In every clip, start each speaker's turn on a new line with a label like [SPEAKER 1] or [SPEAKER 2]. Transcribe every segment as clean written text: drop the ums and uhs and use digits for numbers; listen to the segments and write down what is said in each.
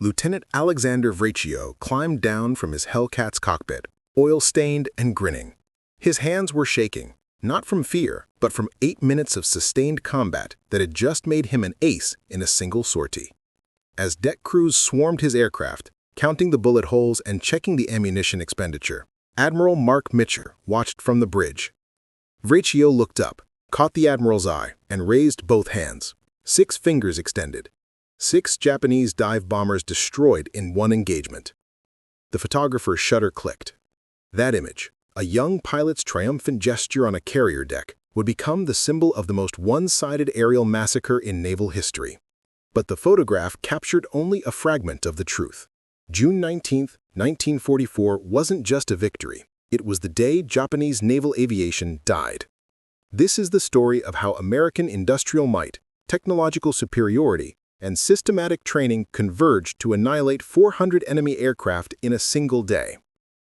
[SPEAKER 1] Lieutenant Alexander Vraciu climbed down from his Hellcats cockpit, oil-stained and grinning. His hands were shaking, not from fear, but from 8 minutes of sustained combat that had just made him an ace in a single sortie. As deck crews swarmed his aircraft, counting the bullet holes and checking the ammunition expenditure, Admiral Marc Mitscher watched from the bridge. Vraciu looked up, caught the Admiral's eye, and raised both hands, 6 fingers extended. 6 Japanese dive bombers destroyed in one engagement. The photographer's shutter clicked. That image, a young pilot's triumphant gesture on a carrier deck, would become the symbol of the most one-sided aerial massacre in naval history. But the photograph captured only a fragment of the truth. June 19, 1944 wasn't just a victory. It was the day Japanese naval aviation died. This is the story of how American industrial might, technological superiority, and systematic training converged to annihilate 400 enemy aircraft in a single day.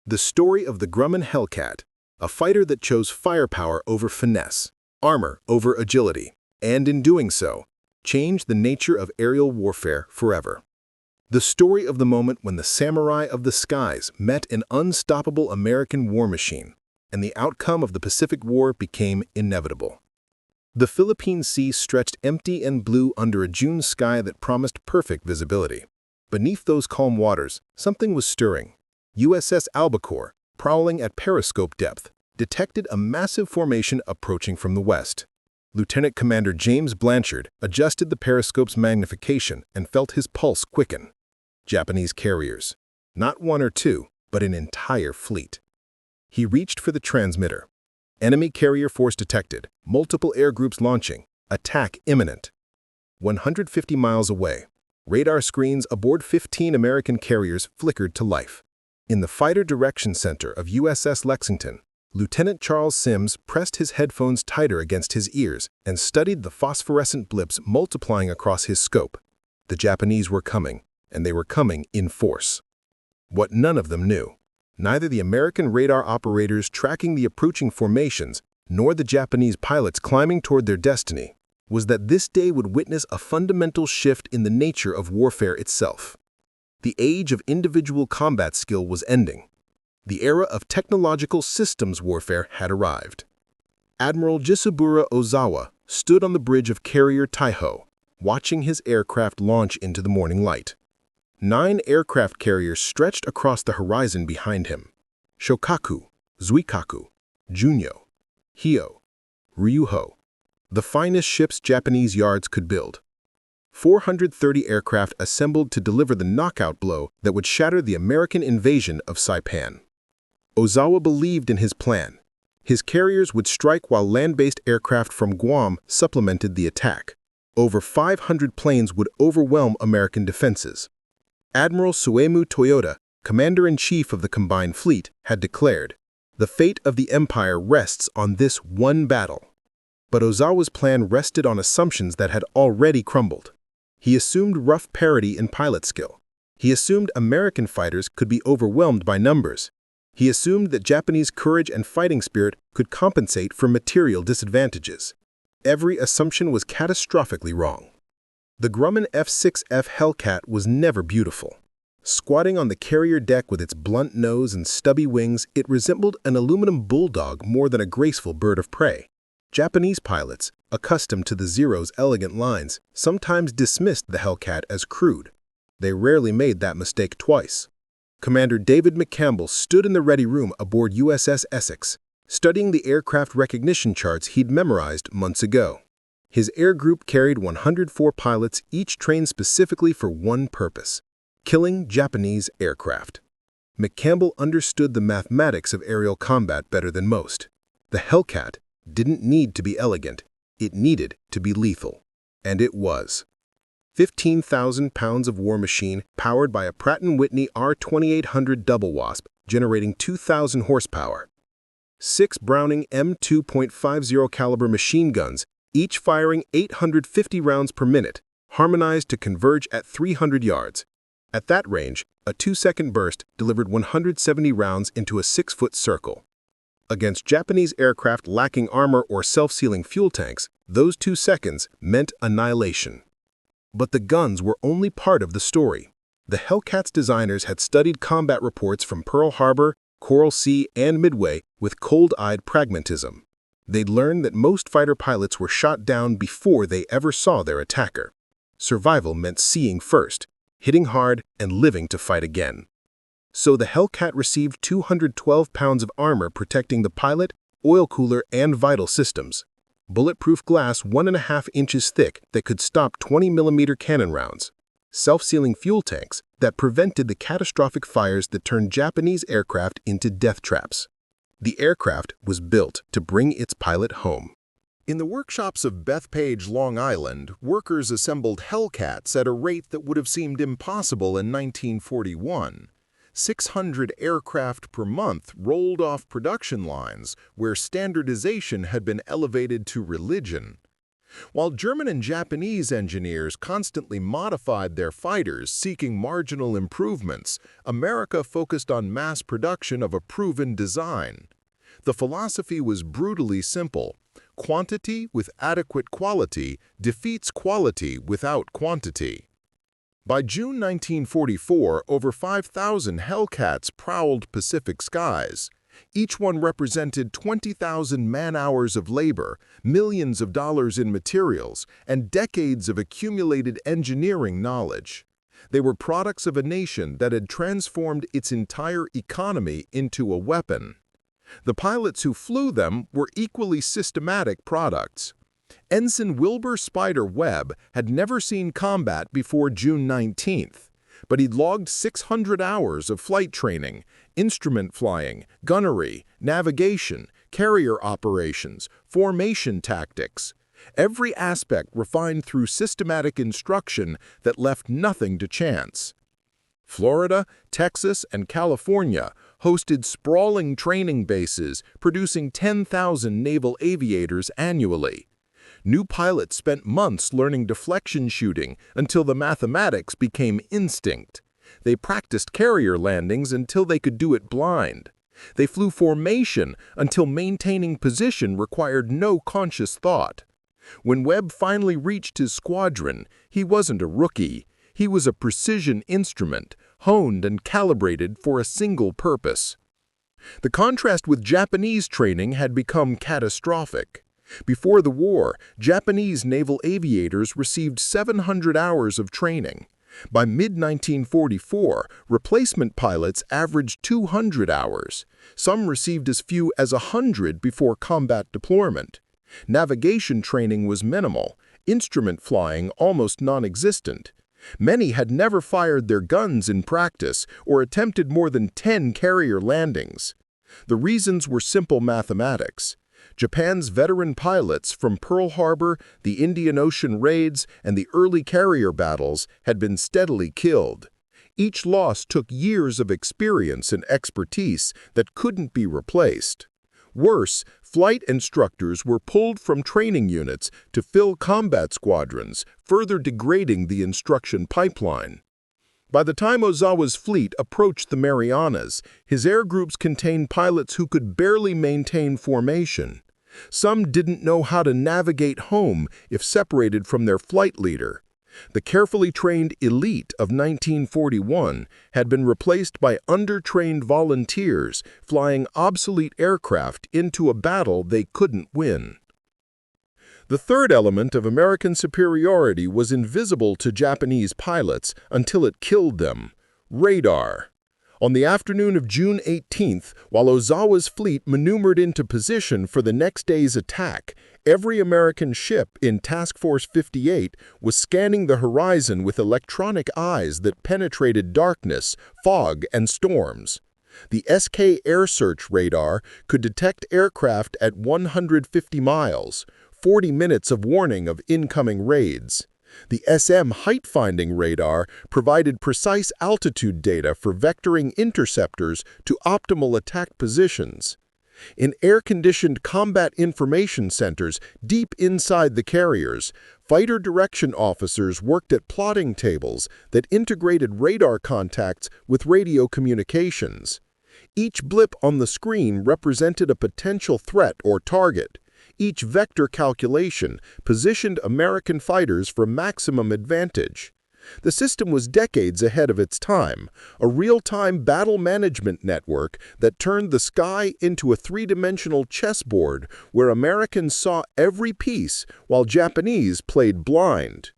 [SPEAKER 1] The story of the Grumman Hellcat, a fighter that chose firepower over finesse, armor over agility, and in doing so, changed the nature of aerial warfare forever. The story of the moment when the samurai of the skies met an unstoppable American war machine, and the outcome of the Pacific War became inevitable. The Philippine Sea stretched empty and blue under a June sky that promised perfect visibility. Beneath those calm waters, something was stirring. USS Albacore, prowling at periscope depth, detected a massive formation approaching from the west. Lieutenant Commander James Blanchard adjusted the periscope's magnification and felt his pulse quicken. Japanese carriers. Not 1 or 2, but an entire fleet. He reached for the transmitter. Enemy carrier force detected, multiple air groups launching, attack imminent. 150 miles away, radar screens aboard 15 American carriers flickered to life. In the Fighter Direction Center of USS Lexington, Lieutenant Charles Sims pressed his headphones tighter against his ears and studied the phosphorescent blips multiplying across his scope. The Japanese were coming, and they were coming in force. What none of them knew, neither the American radar operators tracking the approaching formations nor the Japanese pilots climbing toward their destiny, was that this day would witness a fundamental shift in the nature of warfare itself. The age of individual combat skill was ending. The era of technological systems warfare had arrived. Admiral Jisubura Ozawa stood on the bridge of carrier Taiho, watching his aircraft launch into the morning light. 9 aircraft carriers stretched across the horizon behind him. Shokaku, Zuikaku, Junyo, Hyo, Ryuho, the finest ships Japanese yards could build. 430 aircraft assembled to deliver the knockout blow that would shatter the American invasion of Saipan. Ozawa believed in his plan. His carriers would strike while land-based aircraft from Guam supplemented the attack. Over 500 planes would overwhelm American defenses. Admiral Suemu Toyoda, Commander-in-Chief of the Combined Fleet, had declared, "The fate of the Empire rests on this one battle." But Ozawa's plan rested on assumptions that had already crumbled. He assumed rough parity in pilot skill. He assumed American fighters could be overwhelmed by numbers. He assumed that Japanese courage and fighting spirit could compensate for material disadvantages. Every assumption was catastrophically wrong. The Grumman F6F Hellcat was never beautiful. Squatting on the carrier deck with its blunt nose and stubby wings, it resembled an aluminum bulldog more than a graceful bird of prey. Japanese pilots, accustomed to the Zero's elegant lines, sometimes dismissed the Hellcat as crude. They rarely made that mistake twice. Commander David McCampbell stood in the ready room aboard USS Essex, studying the aircraft recognition charts he'd memorized months ago. His air group carried 104 pilots, each trained specifically for one purpose: killing Japanese aircraft. McCampbell understood the mathematics of aerial combat better than most. The Hellcat didn't need to be elegant, it needed to be lethal. And it was. 15,000 pounds of war machine powered by a Pratt & Whitney R2800 double wasp, generating 2,000 horsepower. 6 Browning M2.50 caliber machine guns, each firing 850 rounds per minute, harmonized to converge at 300 yards. At that range, a 2-second burst delivered 170 rounds into a 6-foot circle. Against Japanese aircraft lacking armor or self-sealing fuel tanks, those 2 seconds meant annihilation. But the guns were only part of the story. The Hellcats designers had studied combat reports from Pearl Harbor, Coral Sea, and Midway with cold-eyed pragmatism. They'd learned that most fighter pilots were shot down before they ever saw their attacker. Survival meant seeing first, hitting hard, and living to fight again. So the Hellcat received 212 pounds of armor protecting the pilot, oil cooler, and vital systems. Bulletproof glass 1.5 inches thick that could stop 20mm cannon rounds. Self-sealing fuel tanks that prevented the catastrophic fires that turned Japanese aircraft into death traps. The aircraft was built to bring its pilot home. In the workshops of Bethpage, Long Island, workers assembled Hellcats at a rate that would have seemed impossible in 1941. 600 aircraft per month rolled off production lines where standardization had been elevated to religion. While German and Japanese engineers constantly modified their fighters seeking marginal improvements, America focused on mass production of a proven design. The philosophy was brutally simple. Quantity with adequate quality defeats quality without quantity. By June 1944, over 5,000 Hellcats prowled Pacific skies. Each one represented 20,000 man-hours of labor, millions of dollars in materials, and decades of accumulated engineering knowledge. They were products of a nation that had transformed its entire economy into a weapon. The pilots who flew them were equally systematic products. Ensign Wilbur Spider Webb had never seen combat before June 19th, but he'd logged 600 hours of flight training, instrument flying, gunnery, navigation, carrier operations, formation tactics. Every aspect refined through systematic instruction that left nothing to chance. Florida, Texas, and California hosted sprawling training bases, producing 10,000 naval aviators annually. New pilots spent months learning deflection shooting until the mathematics became instinct. They practiced carrier landings until they could do it blind. They flew formation until maintaining position required no conscious thought. When Webb finally reached his squadron, he wasn't a rookie. He was a precision instrument, honed and calibrated for a single purpose. The contrast with Japanese training had become catastrophic. Before the war, Japanese naval aviators received 700 hours of training. By mid-1944, replacement pilots averaged 200 hours. Some received as few as 100 before combat deployment. Navigation training was minimal, instrument flying almost non-existent. Many had never fired their guns in practice or attempted more than 10 carrier landings. The reasons were simple mathematics. Japan's veteran pilots from Pearl Harbor, the Indian Ocean raids, and the early carrier battles had been steadily killed. Each loss took years of experience and expertise that couldn't be replaced. Worse, flight instructors were pulled from training units to fill combat squadrons, further degrading the instruction pipeline. By the time Ozawa's fleet approached the Marianas, his air groups contained pilots who could barely maintain formation. Some didn't know how to navigate home if separated from their flight leader. The carefully trained elite of 1941 had been replaced by undertrained volunteers flying obsolete aircraft into a battle they couldn't win. The third element of American superiority was invisible to Japanese pilots until it killed them: radar. On the afternoon of June 18th, while Ozawa's fleet maneuvered into position for the next day's attack, every American ship in Task Force 58 was scanning the horizon with electronic eyes that penetrated darkness, fog, and storms. The SK Air Search radar could detect aircraft at 150 miles, 40 minutes of warning of incoming raids. The SM height-finding radar provided precise altitude data for vectoring interceptors to optimal attack positions. In air-conditioned combat information centers deep inside the carriers, fighter direction officers worked at plotting tables that integrated radar contacts with radio communications. Each blip on the screen represented a potential threat or target. Each vector calculation positioned American fighters for maximum advantage.
[SPEAKER 2] The system was decades ahead of its time, a real-time battle management network that turned the sky into a three-dimensional chessboard where Americans saw every piece while Japanese played blind.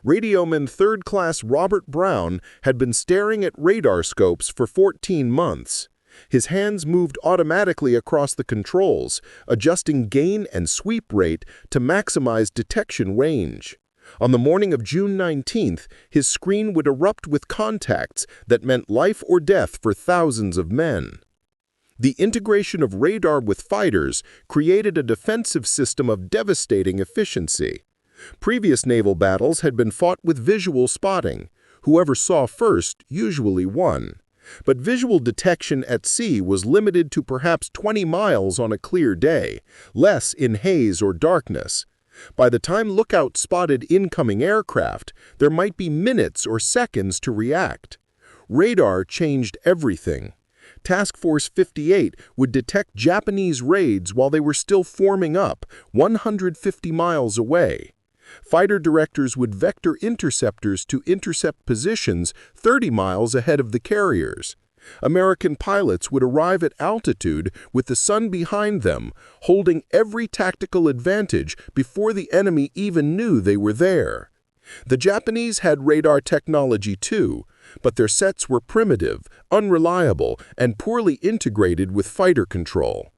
[SPEAKER 2] Radioman Third Class Robert Brown had been staring at radar scopes for 14 months. His hands moved automatically across the controls, adjusting gain and sweep rate to maximize detection range. On the morning of June 19th, his screen would erupt with contacts that meant life or death for thousands of men. The integration of radar with fighters created a defensive system of devastating efficiency. Previous naval battles had been fought with visual spotting. Whoever saw first usually won. But visual detection at sea was limited to perhaps 20 miles on a clear day, less in haze or darkness. By the time lookouts spotted incoming aircraft, there might be minutes or seconds to react. Radar changed everything. Task Force 58 would detect Japanese raids while they were still forming up, 150 miles away. Fighter directors would vector interceptors to intercept positions 30 miles ahead of the carriers. American pilots would arrive at altitude with the sun behind them, holding every tactical advantage before the enemy even knew they were there. The Japanese had radar technology too, but their sets were primitive, unreliable, and poorly integrated with fighter control.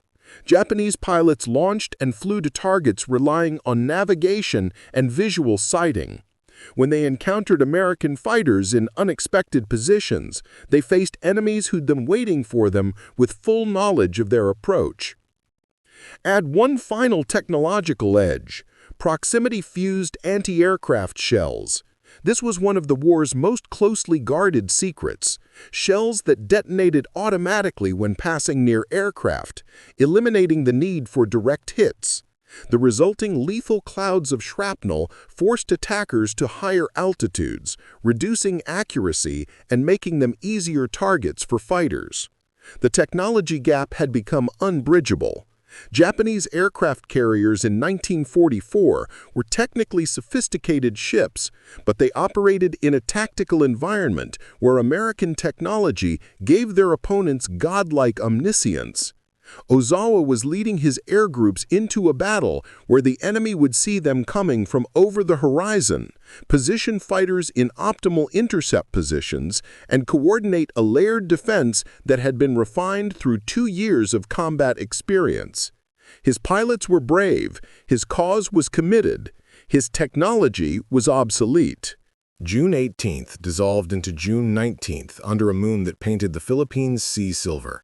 [SPEAKER 2] Japanese pilots launched and flew to targets relying on navigation and visual sighting. When they encountered American fighters in unexpected positions, they faced enemies who'd been waiting for them with full knowledge of their approach. Add one final technological edge: proximity-fused anti-aircraft shells. This was one of the war's most closely guarded secrets. Shells that detonated automatically when passing near aircraft, eliminating the need for direct hits. The resulting lethal clouds of shrapnel forced attackers to higher altitudes, reducing accuracy and making them easier targets for fighters. The technology gap had become unbridgeable. Japanese aircraft carriers in 1944 were technically sophisticated ships, but they operated in a tactical environment where American technology gave their opponents godlike omniscience. Ozawa was leading his air groups into a battle where the enemy would see them coming from over the horizon, position fighters in optimal intercept positions, and coordinate a layered defense that had been refined through 2 years of combat experience. His pilots were brave, his cause was committed, his technology was obsolete.
[SPEAKER 1] June 18th dissolved into June 19th under a moon that painted the Philippine Sea silver.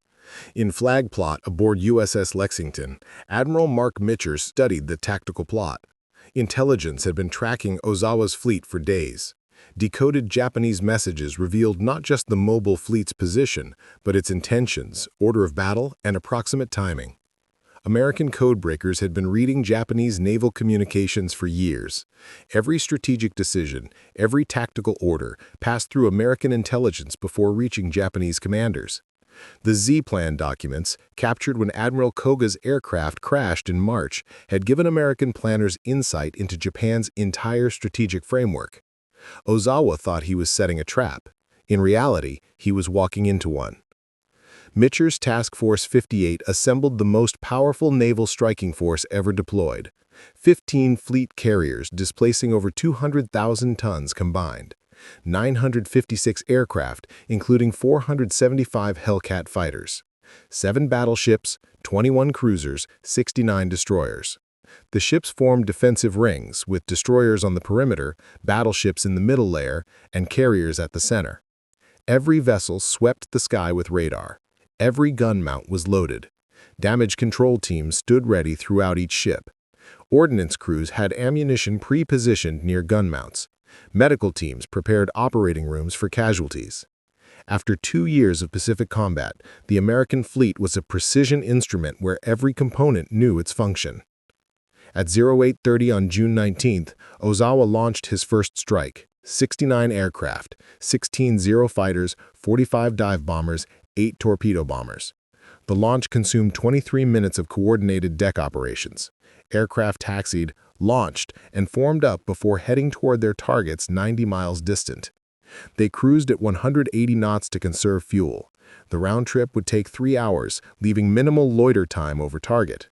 [SPEAKER 1] In flag plot aboard USS Lexington, Admiral Marc Mitscher studied the tactical plot. Intelligence had been tracking Ozawa's fleet for days. Decoded Japanese messages revealed not just the mobile fleet's position, but its intentions, order of battle, and approximate timing. American codebreakers had been reading Japanese naval communications for years. Every strategic decision, every tactical order passed through American intelligence before reaching Japanese commanders. The Z-Plan documents, captured when Admiral Koga's aircraft crashed in March, had given American planners insight into Japan's entire strategic framework. Ozawa thought he was setting a trap. In reality, he was walking into one. Mitscher's Task Force 58 assembled the most powerful naval striking force ever deployed. 15 fleet carriers displacing over 200,000 tons combined. 956 aircraft, including 475 Hellcat fighters. 7 battleships, 21 cruisers, 69 destroyers. The ships formed defensive rings, with destroyers on the perimeter, battleships in the middle layer, and carriers at the center. Every vessel swept the sky with radar. Every gun mount was loaded. Damage control teams stood ready throughout each ship. Ordnance crews had ammunition pre-positioned near gun mounts. Medical teams prepared operating rooms for casualties. After 2 years of Pacific combat, the American fleet was a precision instrument where every component knew its function. At 08:30 on June 19th, Ozawa launched his first strike. 69 aircraft, 16 Zero fighters, 45 dive bombers, 8 torpedo bombers. The launch consumed 23 minutes of coordinated deck operations. Aircraft taxied, launched, and formed up before heading toward their targets 90 miles distant. They cruised at 180 knots to conserve fuel. The round trip would take 3 hours, leaving minimal loiter time over target.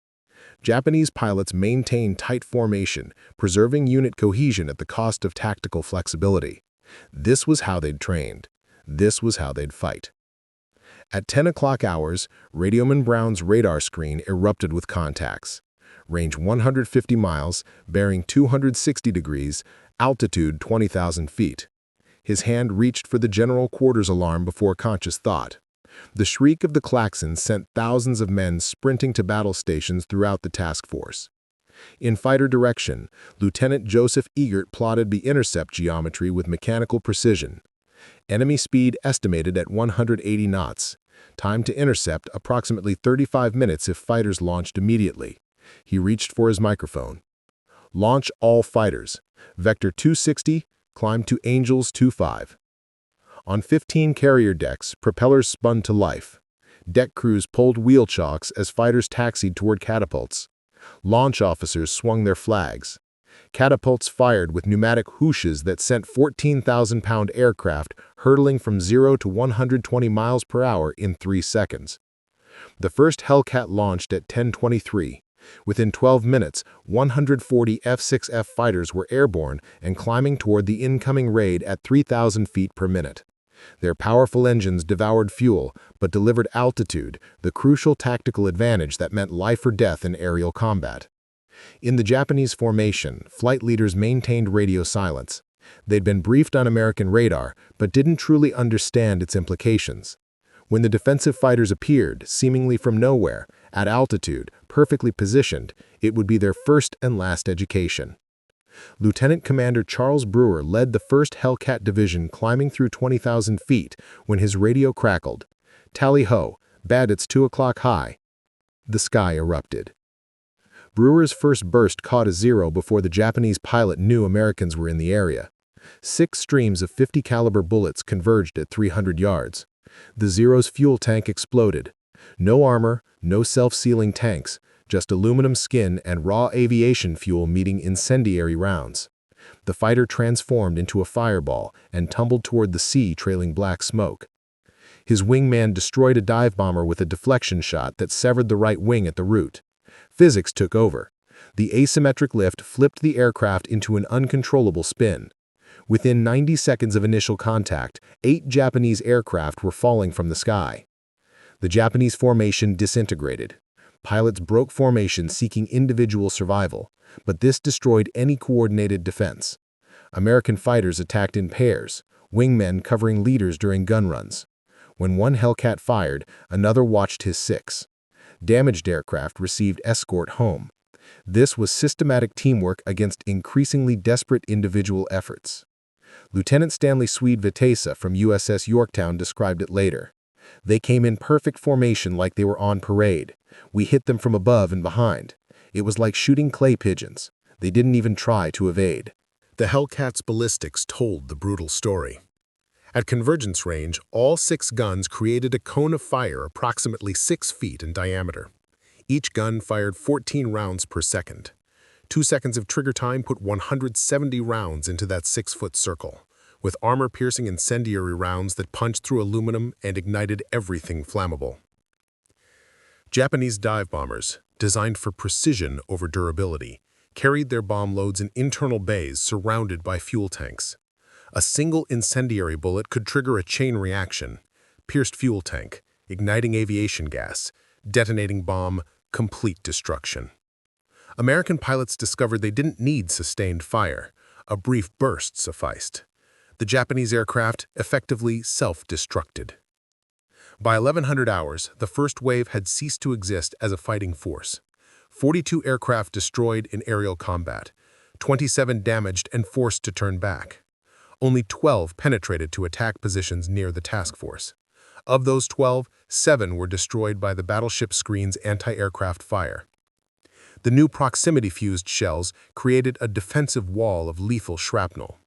[SPEAKER 1] Japanese pilots maintained tight formation, preserving unit cohesion at the cost of tactical flexibility. This was how they'd trained. This was how they'd fight. At 10 o'clock hours, Radioman Brown's radar screen erupted with contacts. Range 150 miles, bearing 260 degrees, altitude 20,000 feet. His hand reached for the general quarters alarm before conscious thought. The shriek of the klaxon sent thousands of men sprinting to battle stations throughout the task force. In fighter direction, Lieutenant Joseph Egert plotted the intercept geometry with mechanical precision. Enemy speed estimated at 180 knots. Time to intercept approximately 35 minutes if fighters launched immediately. He reached for his microphone. Launch all fighters. Vector 260, climb to Angels 25. On 15 carrier decks, propellers spun to life. Deck crews pulled wheel chocks as fighters taxied toward catapults. Launch officers swung their flags. Catapults fired with pneumatic whooshes that sent 14,000-pound aircraft hurtling from 0 to 120 miles per hour in 3 seconds. The first Hellcat launched at 10:23. Within 12 minutes, 140 F6F fighters were airborne and climbing toward the incoming raid at 3,000 feet per minute. Their powerful engines devoured fuel, but delivered altitude, the crucial tactical advantage that meant life or death in aerial combat. In the Japanese formation, flight leaders maintained radio silence. They'd been briefed on American radar, but didn't truly understand its implications. When the defensive fighters appeared, seemingly from nowhere, at altitude, perfectly positioned, it would be their first and last education. Lieutenant Commander Charles Brewer led the 1st Hellcat Division climbing through 20,000 feet when his radio crackled. Tally-ho, Bandits 2 o'clock high. The sky erupted. Brewer's first burst caught a zero before the Japanese pilot knew Americans were in the area. 6 streams of 50 caliber bullets converged at 300 yards. The Zero's fuel tank exploded. No armor, no self-sealing tanks, just aluminum skin and raw aviation fuel meeting incendiary rounds. The fighter transformed into a fireball and tumbled toward the sea trailing black smoke. His wingman destroyed a dive bomber with a deflection shot that severed the right wing at the root. Physics took over. The asymmetric lift flipped the aircraft into an uncontrollable spin. Within 90 seconds of initial contact, 8 Japanese aircraft were falling from the sky. The Japanese formation disintegrated. Pilots broke formation seeking individual survival, but this destroyed any coordinated defense. American fighters attacked in pairs, wingmen covering leaders during gun runs. When one Hellcat fired, another watched his 6. Damaged aircraft received escort home. This was systematic teamwork against increasingly desperate individual efforts. Lieutenant Stanley Swede Vitesa from USS Yorktown described it later. They came in perfect formation like they were on parade. We hit them from above and behind. It was like shooting clay pigeons. They didn't even try to evade.
[SPEAKER 2] The Hellcat's ballistics told the brutal story. At convergence range, all 6 guns created a cone of fire approximately 6 feet in diameter. Each gun fired 14 rounds per second. 2 seconds of trigger time put 170 rounds into that 6-foot circle, with armor-piercing incendiary rounds that punched through aluminum and ignited everything flammable. Japanese dive bombers, designed for precision over durability, carried their bomb loads in internal bays surrounded by fuel tanks. A single incendiary bullet could trigger a chain reaction, pierced fuel tank, igniting aviation gas, detonating bomb, complete destruction. American pilots discovered they didn't need sustained fire. A brief burst sufficed. The Japanese aircraft effectively self-destructed. By 1100 hours, the first wave had ceased to exist as a fighting force. 42 aircraft destroyed in aerial combat, 27 damaged and forced to turn back. Only 12 penetrated to attack positions near the task force. Of those 12, 7 were destroyed by the battleship screen's anti-aircraft fire. The new proximity-fused shells created a defensive wall of lethal shrapnel.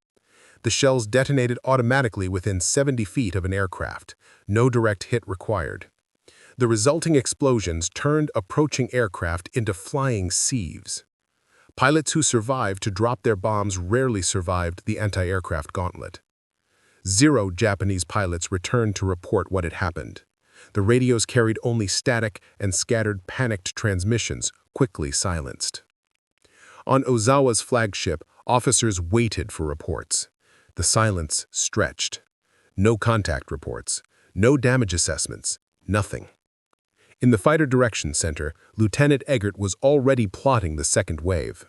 [SPEAKER 2] The shells detonated automatically within 70 feet of an aircraft, no direct hit required. The resulting explosions turned approaching aircraft into flying sieves.
[SPEAKER 1] Pilots who survived to drop their bombs rarely survived the anti-aircraft gauntlet. 0 Japanese pilots returned to report what had happened. The radios carried only static and scattered panicked transmissions, quickly silenced. On Ozawa's flagship, officers waited for reports. The silence stretched. No contact reports, no damage assessments, nothing. In the Fighter Direction Center, Lieutenant Eggert was already plotting the second wave.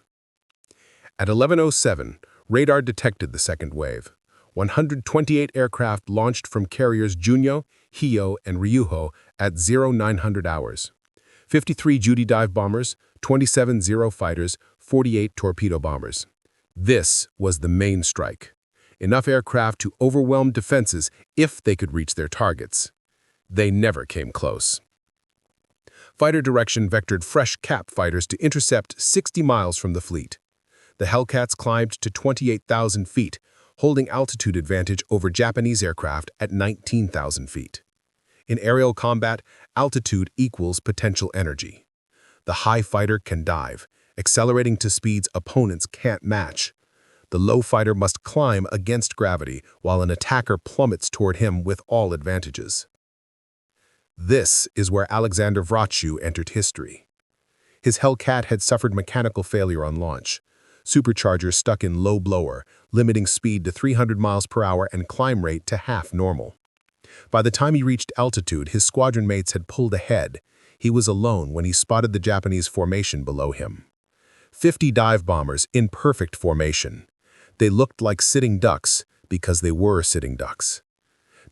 [SPEAKER 1] At 11:07, radar detected the second wave. 128 aircraft launched from carriers Junyo, Hio, and Ryuho at 0900 hours. 53 Judy dive bombers, 27 Zero fighters, 48 torpedo bombers. This was the main strike. Enough aircraft to overwhelm defenses if they could reach their targets. They never came close. Fighter Direction vectored fresh cap fighters to intercept 60 miles from the fleet. The Hellcats climbed to 28,000 feet, holding altitude advantage over Japanese aircraft at 19,000 feet. In aerial combat, altitude equals potential energy. The high fighter can dive, accelerating to speeds opponents can't match. The low fighter must climb against gravity, while an attacker plummets toward him with all advantages. This is where Alexander Vraciu entered history. His Hellcat had suffered mechanical failure on launch. Supercharger stuck in low blower, limiting speed to 300 miles per hour and climb rate to half normal. By the time he reached altitude, his squadron mates had pulled ahead. He was alone when he spotted the Japanese formation below him. 50 dive bombers in perfect formation. They looked like sitting ducks because they were sitting ducks.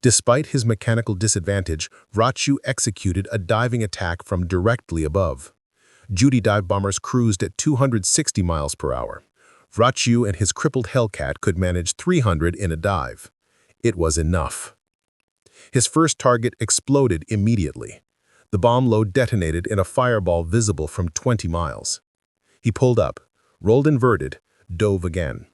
[SPEAKER 1] Despite his mechanical disadvantage, Vraciu executed a diving attack from directly above. Judy dive bombers cruised at 260 miles per hour. Vraciu and his crippled Hellcat could manage 300 in a dive. It was enough. His first target exploded immediately. The bomb load detonated in a fireball visible from 20 miles. He pulled up, rolled inverted, dove again.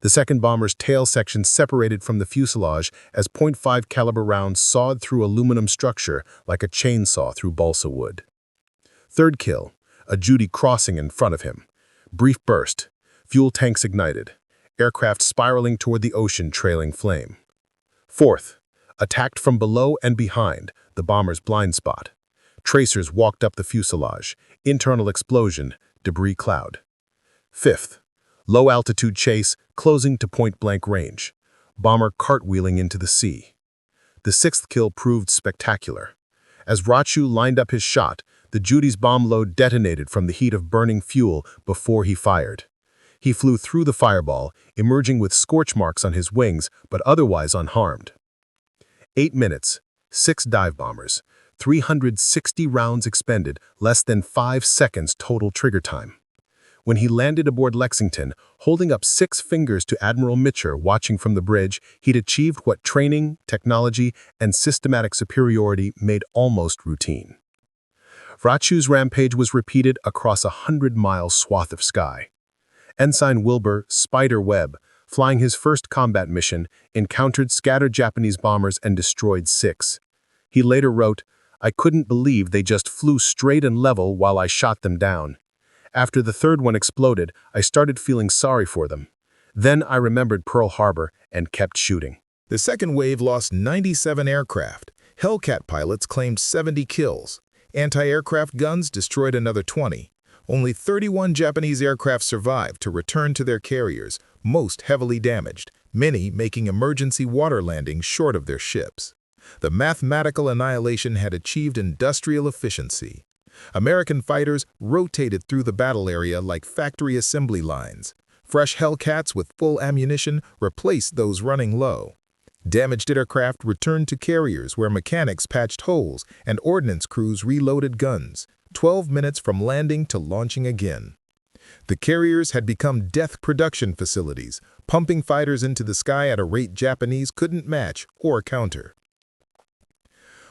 [SPEAKER 1] The second bomber's tail section separated from the fuselage as .5 caliber rounds sawed through aluminum structure like a chainsaw through balsa wood. Third kill, a Judy crossing in front of him. Brief burst, fuel tanks ignited, aircraft spiraling toward the ocean trailing flame. Fourth, attacked from below and behind, the bomber's blind spot. Tracers walked up the fuselage, internal explosion, debris cloud. Fifth, low-altitude chase, closing to point-blank range. Bomber cartwheeling into the sea. The sixth kill proved spectacular. As Vraciu lined up his shot, the Judy's bomb load detonated from the heat of burning fuel before he fired. He flew through the fireball, emerging with scorch marks on his wings, but otherwise unharmed. 8 minutes, 6 dive bombers, 360 rounds expended, less than 5 seconds total trigger time. When he landed aboard Lexington, holding up 6 fingers to Admiral Mitscher watching from the bridge, he'd achieved what training, technology, and systematic superiority made almost routine. Vraciu's rampage was repeated across a 100-mile swath of sky. Ensign Wilbur Spider Webb, flying his first combat mission, encountered scattered Japanese bombers and destroyed 6. He later wrote, "I couldn't believe they just flew straight and level while I shot them down. After the third one exploded, I started feeling sorry for them. Then I remembered Pearl Harbor and kept shooting."
[SPEAKER 2] The second wave lost 97 aircraft. Hellcat pilots claimed 70 kills. Anti-aircraft guns destroyed another 20. Only 31 Japanese aircraft survived to return to their carriers, most heavily damaged, many making emergency water landings short of their ships. The mathematical annihilation had achieved industrial efficiency. American fighters rotated through the battle area like factory assembly lines. Fresh Hellcats with full ammunition replaced those running low. Damaged aircraft returned to carriers where mechanics patched holes and ordnance crews reloaded guns, 12 minutes from landing to launching again. The carriers had become death production facilities, pumping fighters into the sky at a rate Japanese couldn't match or counter.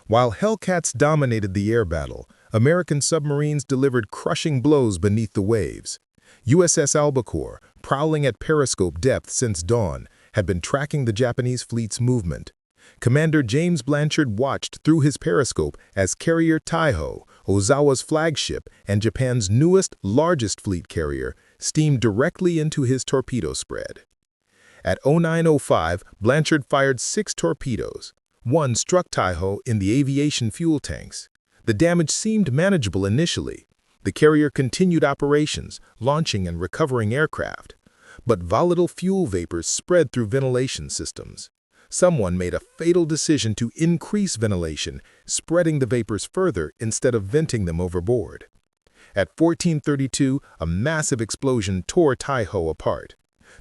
[SPEAKER 2] While Hellcats dominated the air battle, American submarines delivered crushing blows beneath the waves. USS Albacore, prowling at periscope depth since dawn, had been tracking the Japanese fleet's movement. Commander James Blanchard watched through his periscope as carrier Taiho, Ozawa's flagship and Japan's newest, largest fleet carrier,
[SPEAKER 1] steamed directly into his torpedo spread. At 09:05, Blanchard fired 6 torpedoes. One struck Taiho in the aviation fuel tanks. The damage seemed manageable initially. The carrier continued operations, launching and recovering aircraft. But volatile fuel vapors spread through ventilation systems. Someone made a fatal decision to increase ventilation, spreading the vapors further instead of venting them overboard. At 14:32, a massive explosion tore Taiho apart.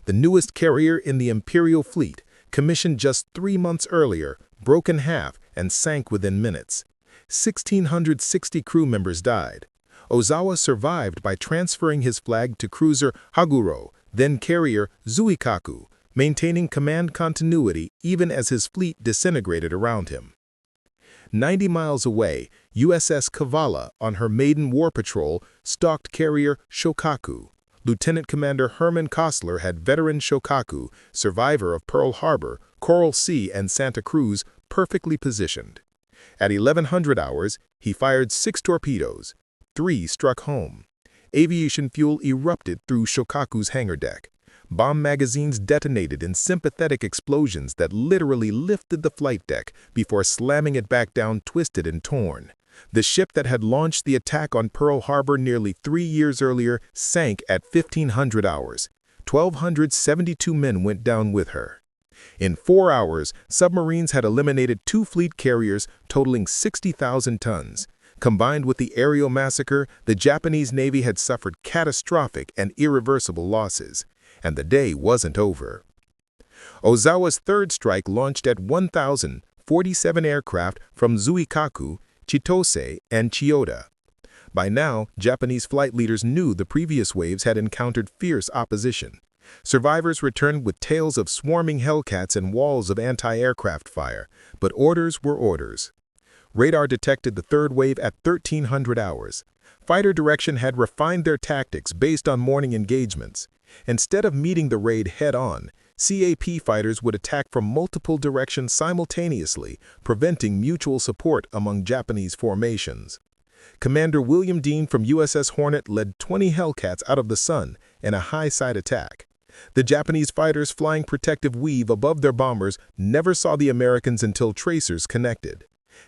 [SPEAKER 1] The newest carrier in the Imperial fleet, commissioned just 3 months earlier, broke in half and sank within minutes. 1,660 crew members died. Ozawa survived by transferring his flag to cruiser Haguro, then carrier Zuikaku, maintaining command continuity even as his fleet disintegrated around him. 90 miles away, USS Kavala, on her maiden war patrol, stalked carrier Shokaku. Lieutenant Commander Herman Kostler had veteran Shokaku, survivor of Pearl Harbor, Coral Sea, and Santa Cruz, perfectly positioned. At 1100 hours, he fired 6 torpedoes. 3 struck home. Aviation fuel erupted through Shokaku's hangar deck. Bomb magazines detonated in sympathetic explosions that literally lifted the flight deck before slamming it back down twisted and torn. The ship that had launched the attack on Pearl Harbor nearly 3 years earlier sank at 1500 hours. 1,272 men went down with her. In 4 hours, submarines had eliminated 2 fleet carriers totaling 60,000 tons. Combined with the aerial massacre, the Japanese Navy had suffered catastrophic and irreversible losses. And the day wasn't over. Ozawa's third strike launched at 1,047 aircraft from Zuikaku, Chitose, and Chiyoda. By now, Japanese flight leaders knew the previous waves had encountered fierce opposition. Survivors returned with tales of swarming Hellcats and walls of anti-aircraft fire, but orders were orders. Radar detected the third wave at 1,300 hours. Fighter direction had refined their tactics based on morning engagements. Instead of meeting the raid head-on, CAP fighters would attack from multiple directions simultaneously, preventing mutual support among Japanese formations. Commander William Dean from USS Hornet led 20 Hellcats out of the sun in a high-side attack. The Japanese fighters flying protective weave above their bombers never saw the Americans until tracers connected.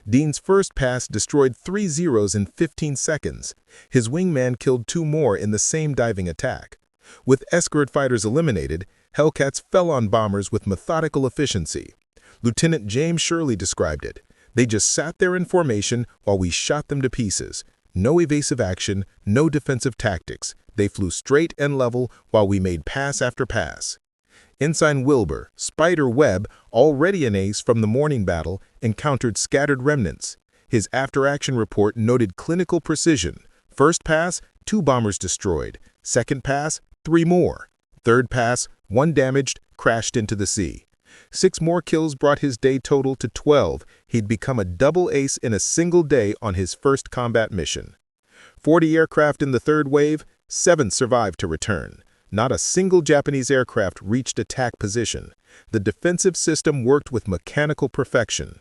[SPEAKER 1] Dean's first pass destroyed 3 Zeros in 15 seconds. His wingman killed 2 more in the same diving attack. With escort fighters eliminated, Hellcats fell on bombers with methodical efficiency. Lieutenant James Shirley described it. They just sat there in formation while we shot them to pieces. No evasive action, no defensive tactics. They flew straight and level while we made pass after pass. Ensign Wilbur, Spider Webb, already an ace from the morning battle, encountered scattered remnants. His after-action report noted clinical precision. First pass, 2 bombers destroyed. Second pass, 3 more. Third pass, 1 damaged, crashed into the sea. 6 more kills brought his day total to 12. He'd become a double ace in a single day on his first combat mission. 40 aircraft in the third wave, 7 survived to return. Not a single Japanese aircraft reached attack position. The defensive system worked with mechanical perfection.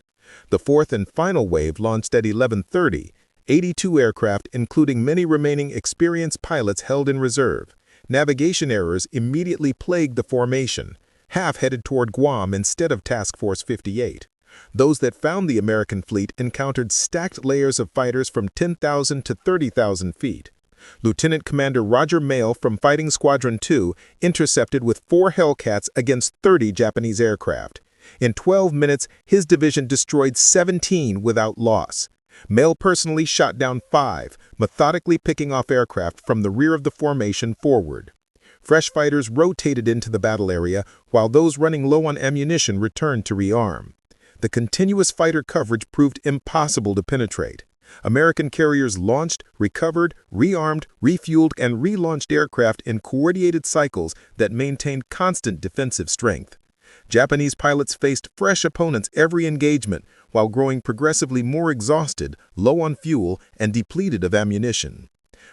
[SPEAKER 1] The fourth and final wave launched at 11:30. 82 aircraft, including many remaining experienced pilots, held in reserve. Navigation errors immediately plagued the formation. Half headed toward Guam instead of Task Force 58. Those that found the American fleet encountered stacked layers of fighters from 10,000 to 30,000 feet. Lieutenant Commander Roger Mayle from Fighting Squadron 2 intercepted with 4 Hellcats against 30 Japanese aircraft. In 12 minutes, his division destroyed 17 without loss. Mayle personally shot down 5, methodically picking off aircraft from the rear of the formation forward. Fresh fighters rotated into the battle area, while those running low on ammunition returned to rearm. The continuous fighter coverage proved impossible to penetrate. American carriers launched, recovered, rearmed, refueled, and relaunched aircraft in coordinated cycles that maintained constant defensive strength. Japanese pilots faced fresh opponents every engagement while growing progressively more exhausted, low on fuel, and depleted of ammunition.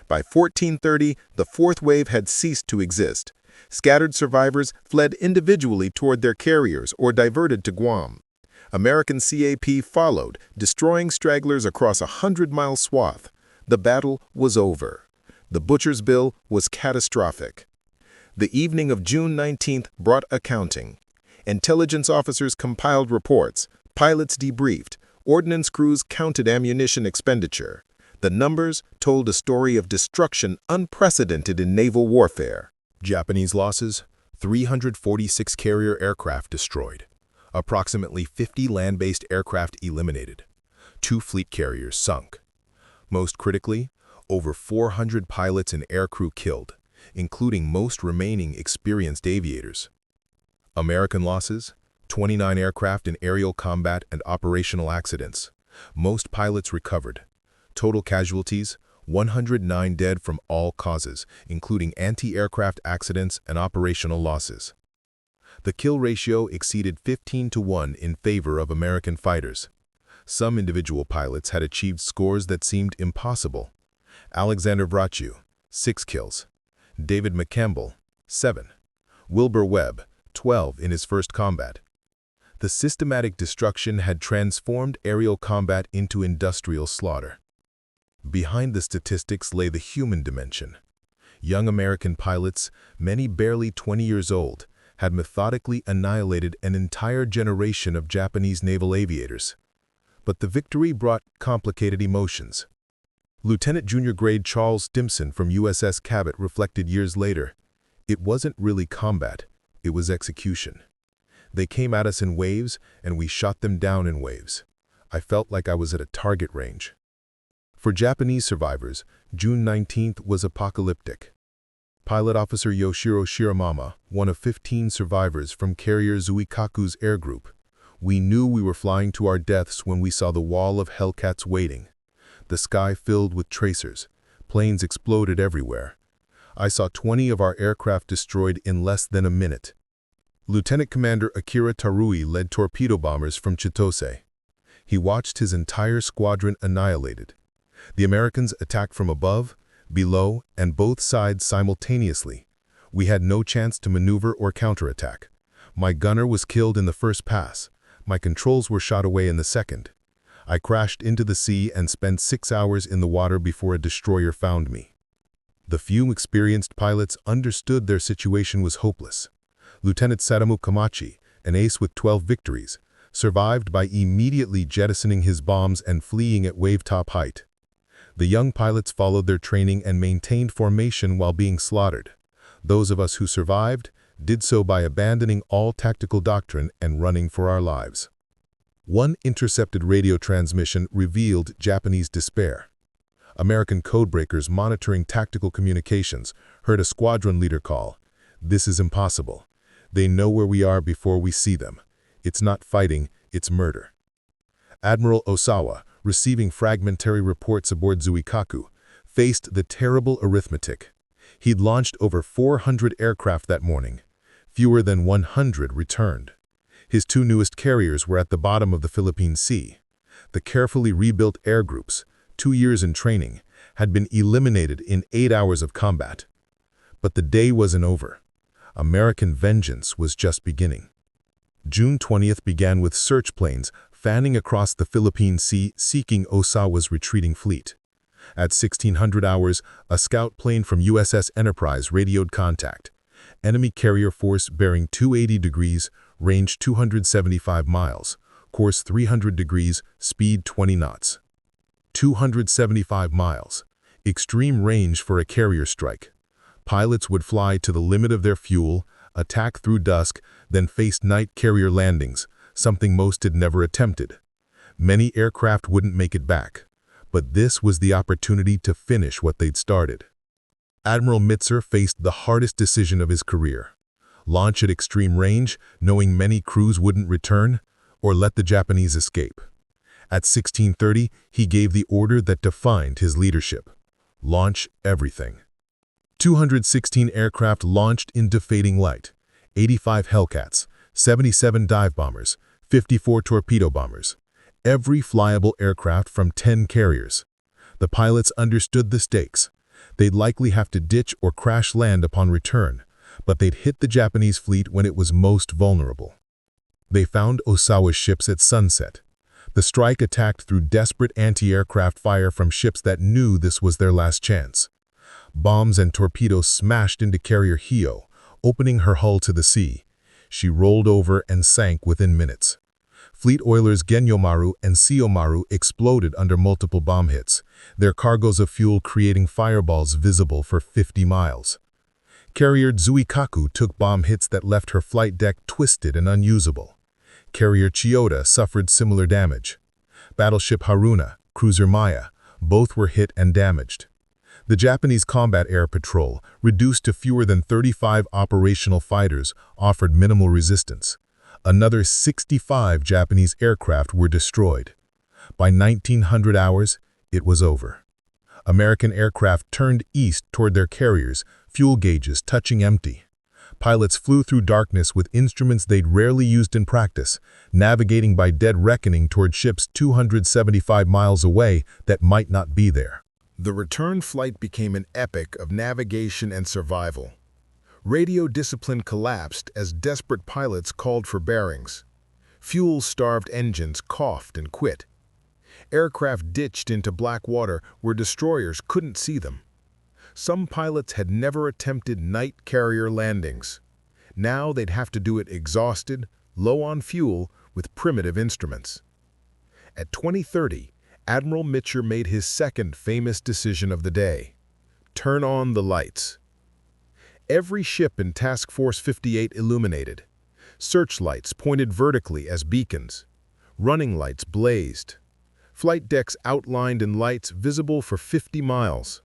[SPEAKER 1] By 14:30, the fourth wave had ceased to exist. Scattered survivors fled individually toward their carriers or diverted to Guam. American CAP followed, destroying stragglers across a 100-mile swath. The battle was over. The butcher's bill was catastrophic. The evening of June 19th brought accounting. Intelligence officers compiled reports, pilots debriefed, ordnance crews counted ammunition expenditure. The numbers told a story of destruction unprecedented in naval warfare.
[SPEAKER 2] Japanese losses: 346 carrier aircraft destroyed. Approximately 50 land-based aircraft eliminated. 2 fleet carriers sunk. Most critically, over 400 pilots and aircrew killed, including most remaining experienced aviators. American losses: 29 aircraft in aerial combat and operational accidents. Most pilots recovered. Total casualties: 109 dead from all causes, including anti-aircraft accidents and operational losses. The kill ratio exceeded 15-to-1 in favor of American fighters. Some individual pilots had achieved scores that seemed impossible. Alexander Vraciu, 6 kills. David McCampbell, 7. Wilbur Webb, 12 in his first combat. The systematic destruction had transformed aerial combat into industrial slaughter. Behind the statistics lay the human dimension. Young American pilots, many barely 20 years old, had methodically annihilated an entire generation of Japanese naval aviators. But the victory brought complicated emotions. Lieutenant Junior Grade Charles Stimson from USS Cabot reflected years later, "It wasn't really combat, it was execution. They came at us in waves, and we shot them down in waves. I felt like I was at a target range." For Japanese survivors, June 19th was apocalyptic. Pilot Officer Yoshiro Shiramama, one of 15 survivors from carrier Zuikaku's air group. "We knew we were flying to our deaths when we saw the wall of Hellcats waiting. The sky filled with tracers. Planes exploded everywhere. I saw 20 of our aircraft destroyed in less than a minute." Lieutenant Commander Akira Tarui led torpedo bombers from Chitose. He watched his entire squadron annihilated. The Americans attacked from above, below, and both sides simultaneously. We had no chance to maneuver or counterattack. My gunner was killed in the first pass. My controls were shot away in the second. I crashed into the sea and spent 6 hours in the water before a destroyer found me. The few experienced pilots understood their situation was hopeless. Lieutenant Sadamu Kamachi, an ace with 12 victories, survived by immediately jettisoning his bombs and fleeing at wave-top height. The young pilots followed their training and maintained formation while being slaughtered. Those of us who survived did so by abandoning all tactical doctrine and running for our lives. One intercepted radio transmission revealed Japanese despair. American codebreakers monitoring tactical communications heard a squadron leader call, "This is impossible. They know where we are before we see them. It's not fighting, it's murder." Admiral Ozawa, receiving fragmentary reports aboard Zuikaku, faced the terrible arithmetic. He'd launched over 400 aircraft that morning. Fewer than 100 returned. His 2 newest carriers were at the bottom of the Philippine Sea. The carefully rebuilt air groups, 2 years in training, had been eliminated in 8 hours of combat. But the day wasn't over. American vengeance was just beginning. June 20th began with search planes fanning across the Philippine Sea seeking Ozawa's retreating fleet. At 1600 hours, a scout plane from USS Enterprise radioed contact. Enemy carrier force bearing 280 degrees, range 275 miles, course 300 degrees, speed 20 knots. 275 miles. Extreme range for a carrier strike. Pilots would fly to the limit of their fuel, attack through dusk, then face night carrier landings, something most had never attempted. Many aircraft wouldn't make it back, but this was the opportunity to finish what they'd started. Admiral Mitscher faced the hardest decision of his career. Launch at extreme range, knowing many crews wouldn't return, or let the Japanese escape. At 1630, he gave the order that defined his leadership. Launch everything. 216 aircraft launched into fading light, 85 Hellcats, 77 dive bombers, 54 torpedo bombers, every flyable aircraft from 10 carriers. The pilots understood the stakes. They'd likely have to ditch or crash land upon return, but they'd hit the Japanese fleet when it was most vulnerable. They found Ozawa's ships at sunset. The strike attacked through desperate anti-aircraft fire from ships that knew this was their last chance.
[SPEAKER 3] Bombs and torpedoes smashed into carrier Hio, opening her hull to the sea. She rolled over and sank within minutes. Fleet oilers Genyomaru and Seomaru exploded under multiple bomb hits, their cargoes of fuel creating fireballs visible for 50 miles. Carrier Zuikaku took bomb hits that left her flight deck twisted and unusable. Carrier Chiyoda suffered similar damage. Battleship Haruna, cruiser Maya, both were hit and damaged. The Japanese Combat Air Patrol, reduced to fewer than 35 operational fighters, offered minimal resistance. Another 65 Japanese aircraft were destroyed. By 1900 hours, it was over. American aircraft turned east toward their carriers, fuel gauges touching empty. Pilots flew through darkness with instruments they'd rarely used in practice, navigating by dead reckoning toward ships 275 miles away that might not be there.
[SPEAKER 1] The return flight became an epic of navigation and survival. Radio discipline collapsed as desperate pilots called for bearings. Fuel-starved engines coughed and quit. Aircraft ditched into black water where destroyers couldn't see them. Some pilots had never attempted night carrier landings. Now they'd have to do it exhausted, low on fuel, with primitive instruments. At 2030, Admiral Mitscher made his second famous decision of the day: turn on the lights. Every ship in Task Force 58 illuminated. Searchlights pointed vertically as beacons. Running lights blazed. Flight decks outlined in lights visible for 50 miles.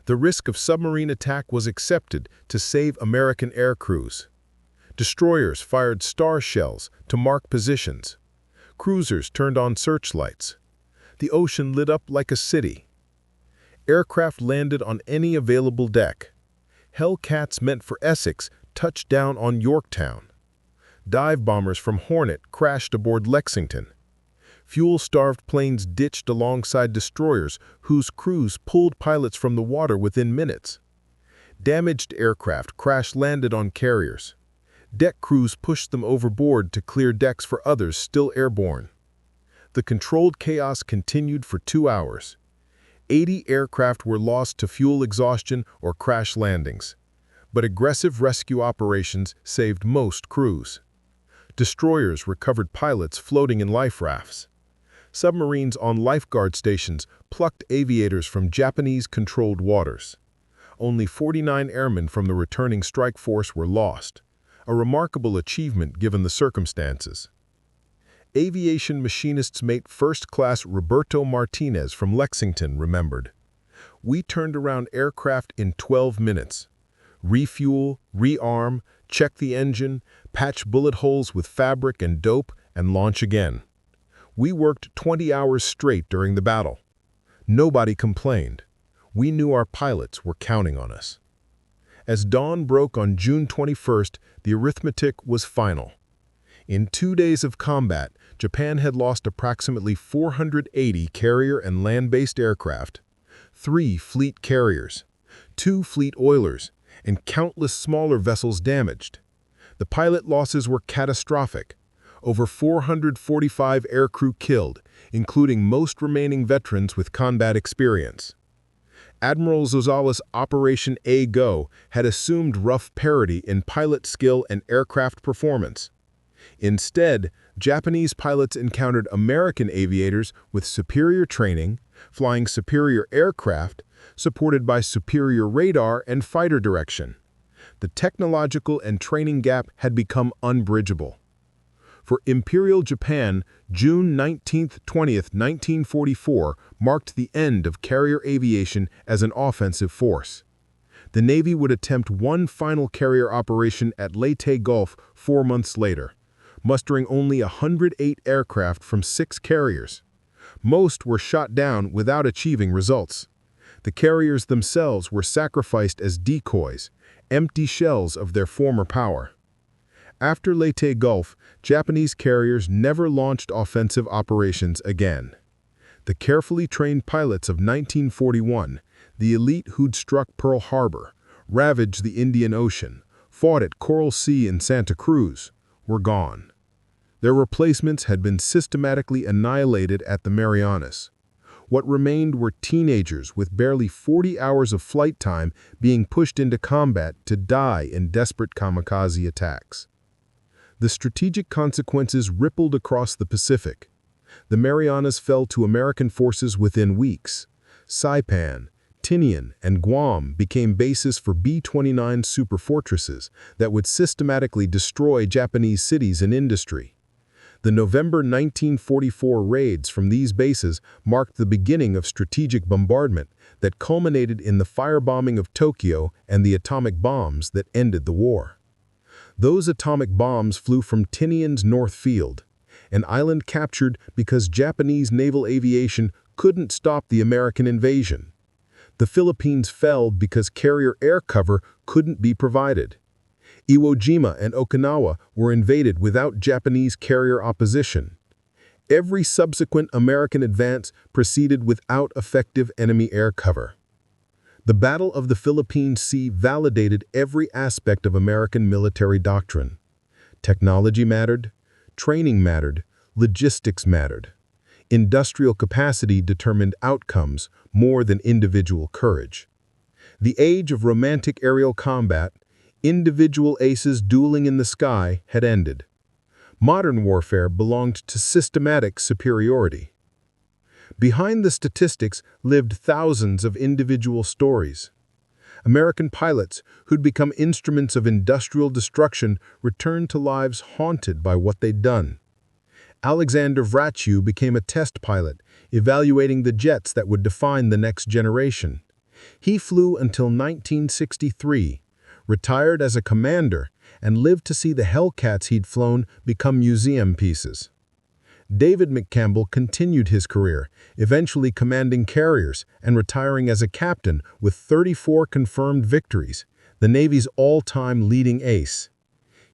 [SPEAKER 1] The risk of submarine attack was accepted to save American air crews. Destroyers fired star shells to mark positions. Cruisers turned on searchlights. The ocean lit up like a city. Aircraft landed on any available deck. Hellcats meant for Essex touched down on Yorktown. Dive bombers from Hornet crashed aboard Lexington. Fuel-starved planes ditched alongside destroyers whose crews pulled pilots from the water within minutes. Damaged aircraft crash-landed on carriers. Deck crews pushed them overboard to clear decks for others still airborne. The controlled chaos continued for 2 hours. 80 aircraft were lost to fuel exhaustion or crash landings. But aggressive rescue operations saved most crews. Destroyers recovered pilots floating in life rafts. Submarines on lifeguard stations plucked aviators from Japanese-controlled waters. Only 49 airmen from the returning strike force were lost, a remarkable achievement given the circumstances. Aviation machinists mate First Class Roberto Martinez from Lexington remembered, "We turned around aircraft in 12 minutes. Refuel, rearm, check the engine, patch bullet holes with fabric and dope, and launch again. We worked 20 hours straight during the battle. Nobody complained. We knew our pilots were counting on us." As dawn broke on June 21st, the arithmetic was final. In 2 days of combat, Japan had lost approximately 480 carrier and land-based aircraft, 3 fleet carriers, 2 fleet oilers, and countless smaller vessels damaged. The pilot losses were catastrophic. Over 445 aircrew killed, including most remaining veterans with combat experience. Admiral Ozawa's Operation A-Go had assumed rough parity in pilot skill and aircraft performance. Instead, Japanese pilots encountered American aviators with superior training, flying superior aircraft, supported by superior radar and fighter direction. The technological and training gap had become unbridgeable. For Imperial Japan, June 19-20, 1944 marked the end of carrier aviation as an offensive force. The Navy would attempt one final carrier operation at Leyte Gulf 4 months later, mustering only 108 aircraft from 6 carriers. Most were shot down without achieving results. The carriers themselves were sacrificed as decoys, empty shells of their former power. After Leyte Gulf, Japanese carriers never launched offensive operations again. The carefully trained pilots of 1941, the elite who'd struck Pearl Harbor, ravaged the Indian Ocean, fought at Coral Sea and Santa Cruz, were gone. Their replacements had been systematically annihilated at the Marianas.
[SPEAKER 2] What remained were teenagers with barely 40 hours of flight time being pushed into combat to die in desperate kamikaze attacks. The strategic consequences rippled across the Pacific. The Marianas fell to American forces within weeks. Saipan, Tinian, and Guam became bases for B-29 superfortresses that would systematically destroy Japanese cities and industry. The November 1944 raids from these bases marked the beginning of strategic bombardment that culminated in the firebombing of Tokyo and the atomic bombs that ended the war. Those atomic bombs flew from Tinian's North Field, an island captured because Japanese naval aviation couldn't stop the American invasion. The Philippines fell because carrier air cover couldn't be provided. Iwo Jima and Okinawa were invaded without Japanese carrier opposition. Every subsequent American advance proceeded without effective enemy air cover. The Battle of the Philippine Sea validated every aspect of American military doctrine. Technology mattered, training mattered, logistics mattered. Industrial capacity determined outcomes more than individual courage. The age of romantic aerial combat, individual aces dueling in the sky, had ended. Modern warfare belonged to systematic superiority. Behind the statistics lived thousands of individual stories. American pilots, who'd become instruments of industrial destruction, returned to lives haunted by what they'd done. Alexander Vraciu became a test pilot, evaluating the jets that would define the next generation. He flew until 1963, retired as a commander, and lived to see the Hellcats he'd flown become museum pieces. David McCampbell continued his career, eventually commanding carriers and retiring as a captain with 34 confirmed victories, the Navy's all-time leading ace.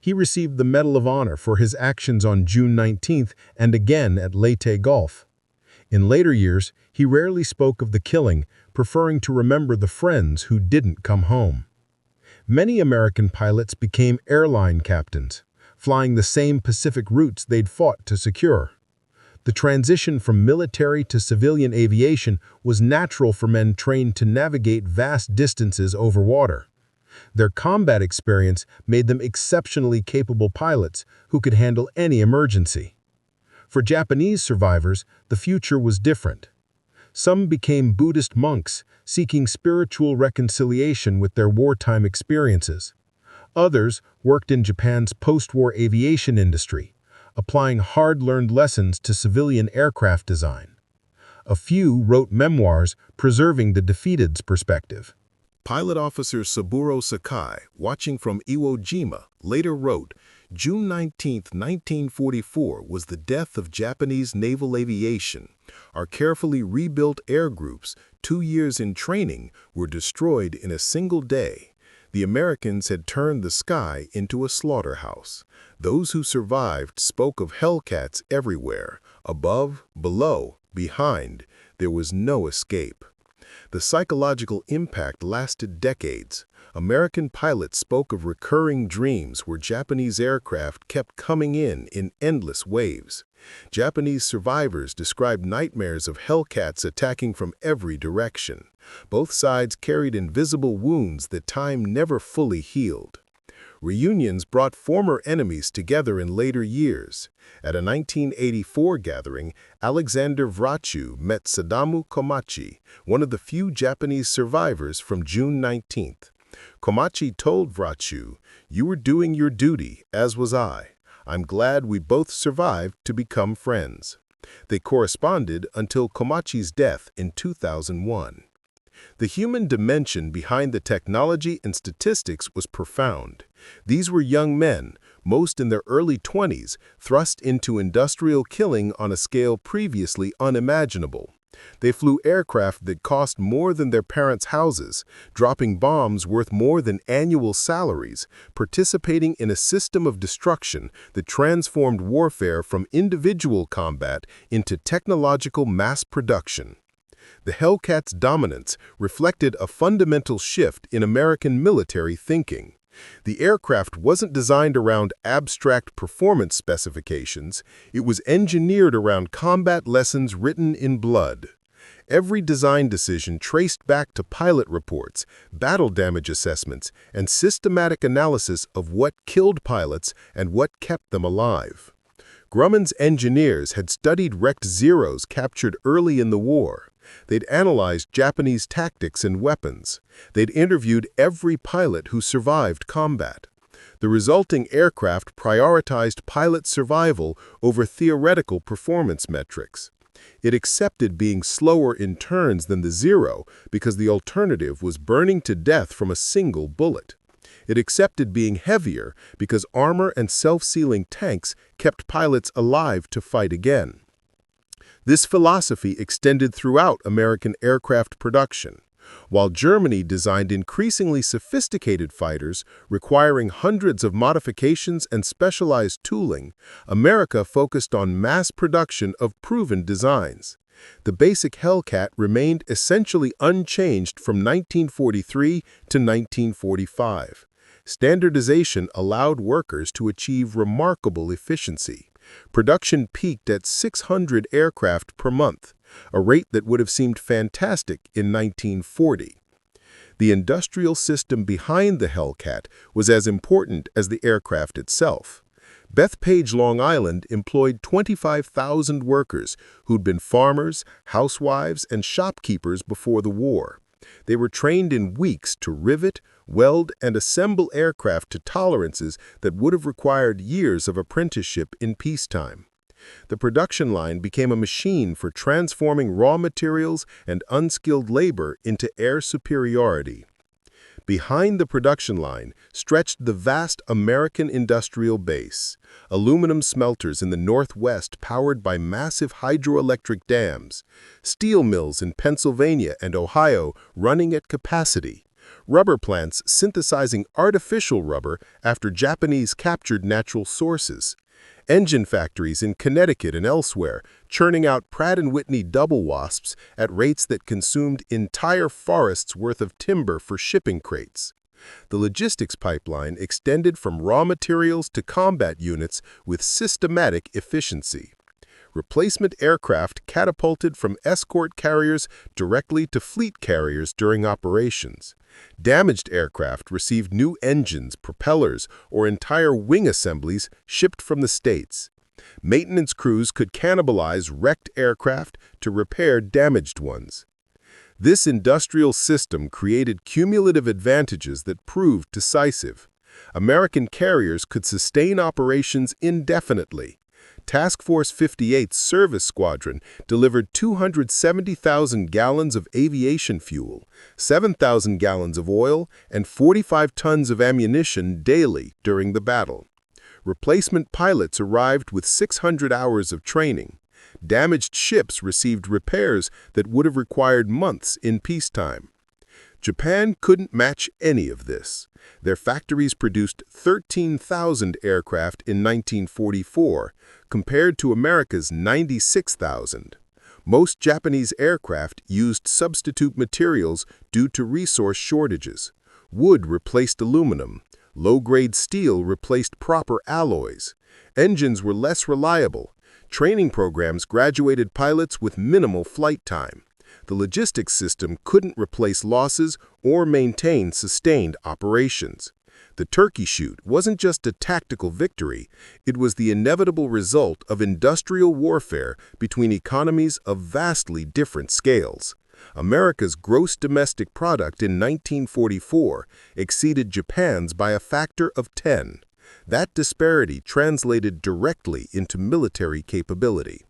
[SPEAKER 2] He received the Medal of Honor for his actions on June 19th and again at Leyte Gulf. In later years, he rarely spoke of the killing, preferring to remember the friends who didn't come home. Many American pilots became airline captains, flying the same Pacific routes they'd fought to secure. The transition from military to civilian aviation was natural for men trained to navigate vast distances over water. Their combat experience made them exceptionally capable pilots who could handle any emergency. For Japanese survivors, the future was different. Some became Buddhist monks, seeking spiritual reconciliation with their wartime experiences. Others worked in Japan's post-war aviation industry, applying hard-learned lessons to civilian aircraft design. A few wrote memoirs preserving the defeated's perspective.
[SPEAKER 1] Pilot Officer Saburo Sakai, watching from Iwo Jima, later wrote, "June 19, 1944 was the death of Japanese naval aviation. Our carefully rebuilt air groups, 2 years in training, were destroyed in a single day. The Americans had turned the sky into a slaughterhouse. Those who survived spoke of Hellcats everywhere, above, below, behind. There was no escape." The psychological impact lasted decades. American pilots spoke of recurring dreams where Japanese aircraft kept coming in endless waves. Japanese survivors described nightmares of Hellcats attacking from every direction. Both sides carried invisible wounds that time never fully healed. Reunions brought former enemies together in later years. At a 1984 gathering, Alexander Vraciu met Sadamu Komachi, one of the few Japanese survivors from June 19th. Komachi told Vraciu, "You were doing your duty, as was I. I'm glad we both survived to become friends." They corresponded until Komachi's death in 2001. The human dimension behind the technology and statistics was profound. These were young men, most in their early 20s, thrust into industrial killing on a scale previously unimaginable. They flew aircraft that cost more than their parents' houses, dropping bombs worth more than annual salaries, participating in a system of destruction that transformed warfare from individual combat into technological mass production. The Hellcats' dominance reflected a fundamental shift in American military thinking. The aircraft wasn't designed around abstract performance specifications, it was engineered around combat lessons written in blood.
[SPEAKER 2] Every design decision traced back to pilot reports, battle damage assessments, and systematic analysis of what killed pilots and what kept them alive. Grumman's engineers had studied wrecked Zeros captured early in the war. They'd analyzed Japanese tactics and weapons. They'd interviewed every pilot who survived combat. The resulting aircraft prioritized pilot survival over theoretical performance metrics. It accepted being slower in turns than the Zero because the alternative was burning to death from a single bullet. It accepted being heavier because armor and self-sealing tanks kept pilots alive to fight again. This philosophy extended throughout American aircraft production. While Germany designed increasingly sophisticated fighters requiring hundreds of modifications and specialized tooling, America focused on mass production of proven designs. The basic Hellcat remained essentially unchanged from 1943 to 1945. Standardization allowed workers to achieve remarkable efficiency. Production peaked at 600 aircraft per month, a rate that would have seemed fantastic in 1940. The industrial system behind the Hellcat was as important as the aircraft itself. Bethpage, Long Island employed 25,000 workers who'd been farmers, housewives, and shopkeepers before the war. They were trained in weeks to rivet, weld, and assemble aircraft to tolerances that would have required years of apprenticeship in peacetime. The production line became a machine for transforming raw materials and unskilled labor into air superiority. Behind the production line stretched the vast American industrial base, aluminum smelters in the Northwest powered by massive hydroelectric dams, steel mills in Pennsylvania and Ohio running at capacity, rubber plants synthesizing artificial rubber after Japanese captured natural sources, engine factories in Connecticut and elsewhere churning out Pratt & Whitney double wasps at rates that consumed entire forests worth of timber for shipping crates. The logistics pipeline extended from raw materials to combat units with systematic efficiency. Replacement aircraft catapulted from escort carriers directly to fleet carriers during operations. Damaged aircraft received new engines, propellers, or entire wing assemblies shipped from the States. Maintenance crews could cannibalize wrecked aircraft to repair damaged ones. This industrial system created cumulative advantages that proved decisive. American carriers could sustain operations indefinitely. Task Force 58's service squadron delivered 270,000 gallons of aviation fuel, 7,000 gallons of oil, and 45 tons of ammunition daily during the battle. Replacement pilots arrived with 600 hours of training. Damaged ships received repairs that would have required months in peacetime. Japan couldn't match any of this. Their factories produced 13,000 aircraft in 1944, compared to America's 96,000. Most Japanese aircraft used substitute materials due to resource shortages. Wood replaced aluminum. Low-grade steel replaced proper alloys. Engines were less reliable. Training programs graduated pilots with minimal flight time. The logistics system couldn't replace losses or maintain sustained operations. The turkey shoot wasn't just a tactical victory, it was the inevitable result of industrial warfare between economies of vastly different scales. America's gross domestic product in 1944 exceeded Japan's by a factor of 10. That disparity translated directly into military capability.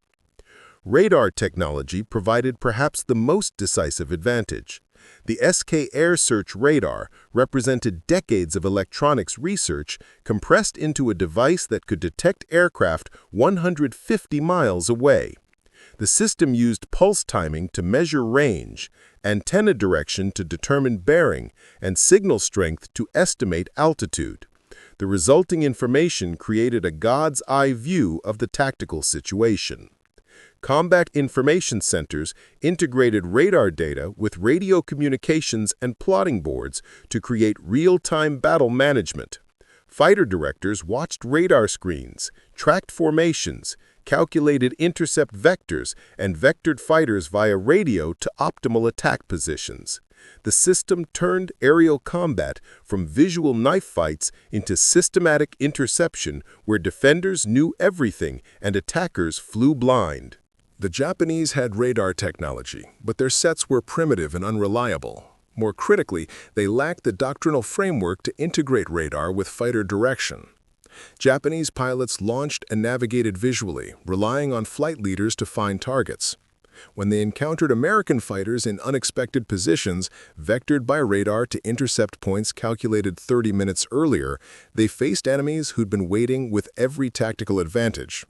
[SPEAKER 2] Radar technology provided perhaps the most decisive advantage. The SK Air Search radar represented decades of electronics research compressed into a device that could detect aircraft 150 miles away. The system used pulse timing to measure range, antenna direction to determine bearing, and signal strength to estimate altitude. The resulting information created a God's eye view of the tactical situation. Combat Information Centers integrated radar data with radio communications and plotting boards to create real-time battle management. Fighter directors watched radar screens, tracked formations, calculated intercept vectors, and vectored fighters via radio to optimal attack positions. The system turned aerial combat from visual knife fights into systematic interception where defenders knew everything and attackers flew blind.
[SPEAKER 1] The Japanese had radar technology, but their sets were primitive and unreliable. More critically, they lacked the doctrinal framework to integrate radar with fighter direction. Japanese pilots launched and navigated visually, relying on flight leaders to find targets. When they encountered American fighters in unexpected positions, vectored by radar to intercept points calculated 30 minutes earlier, they faced enemies who'd been waiting with every tactical advantage.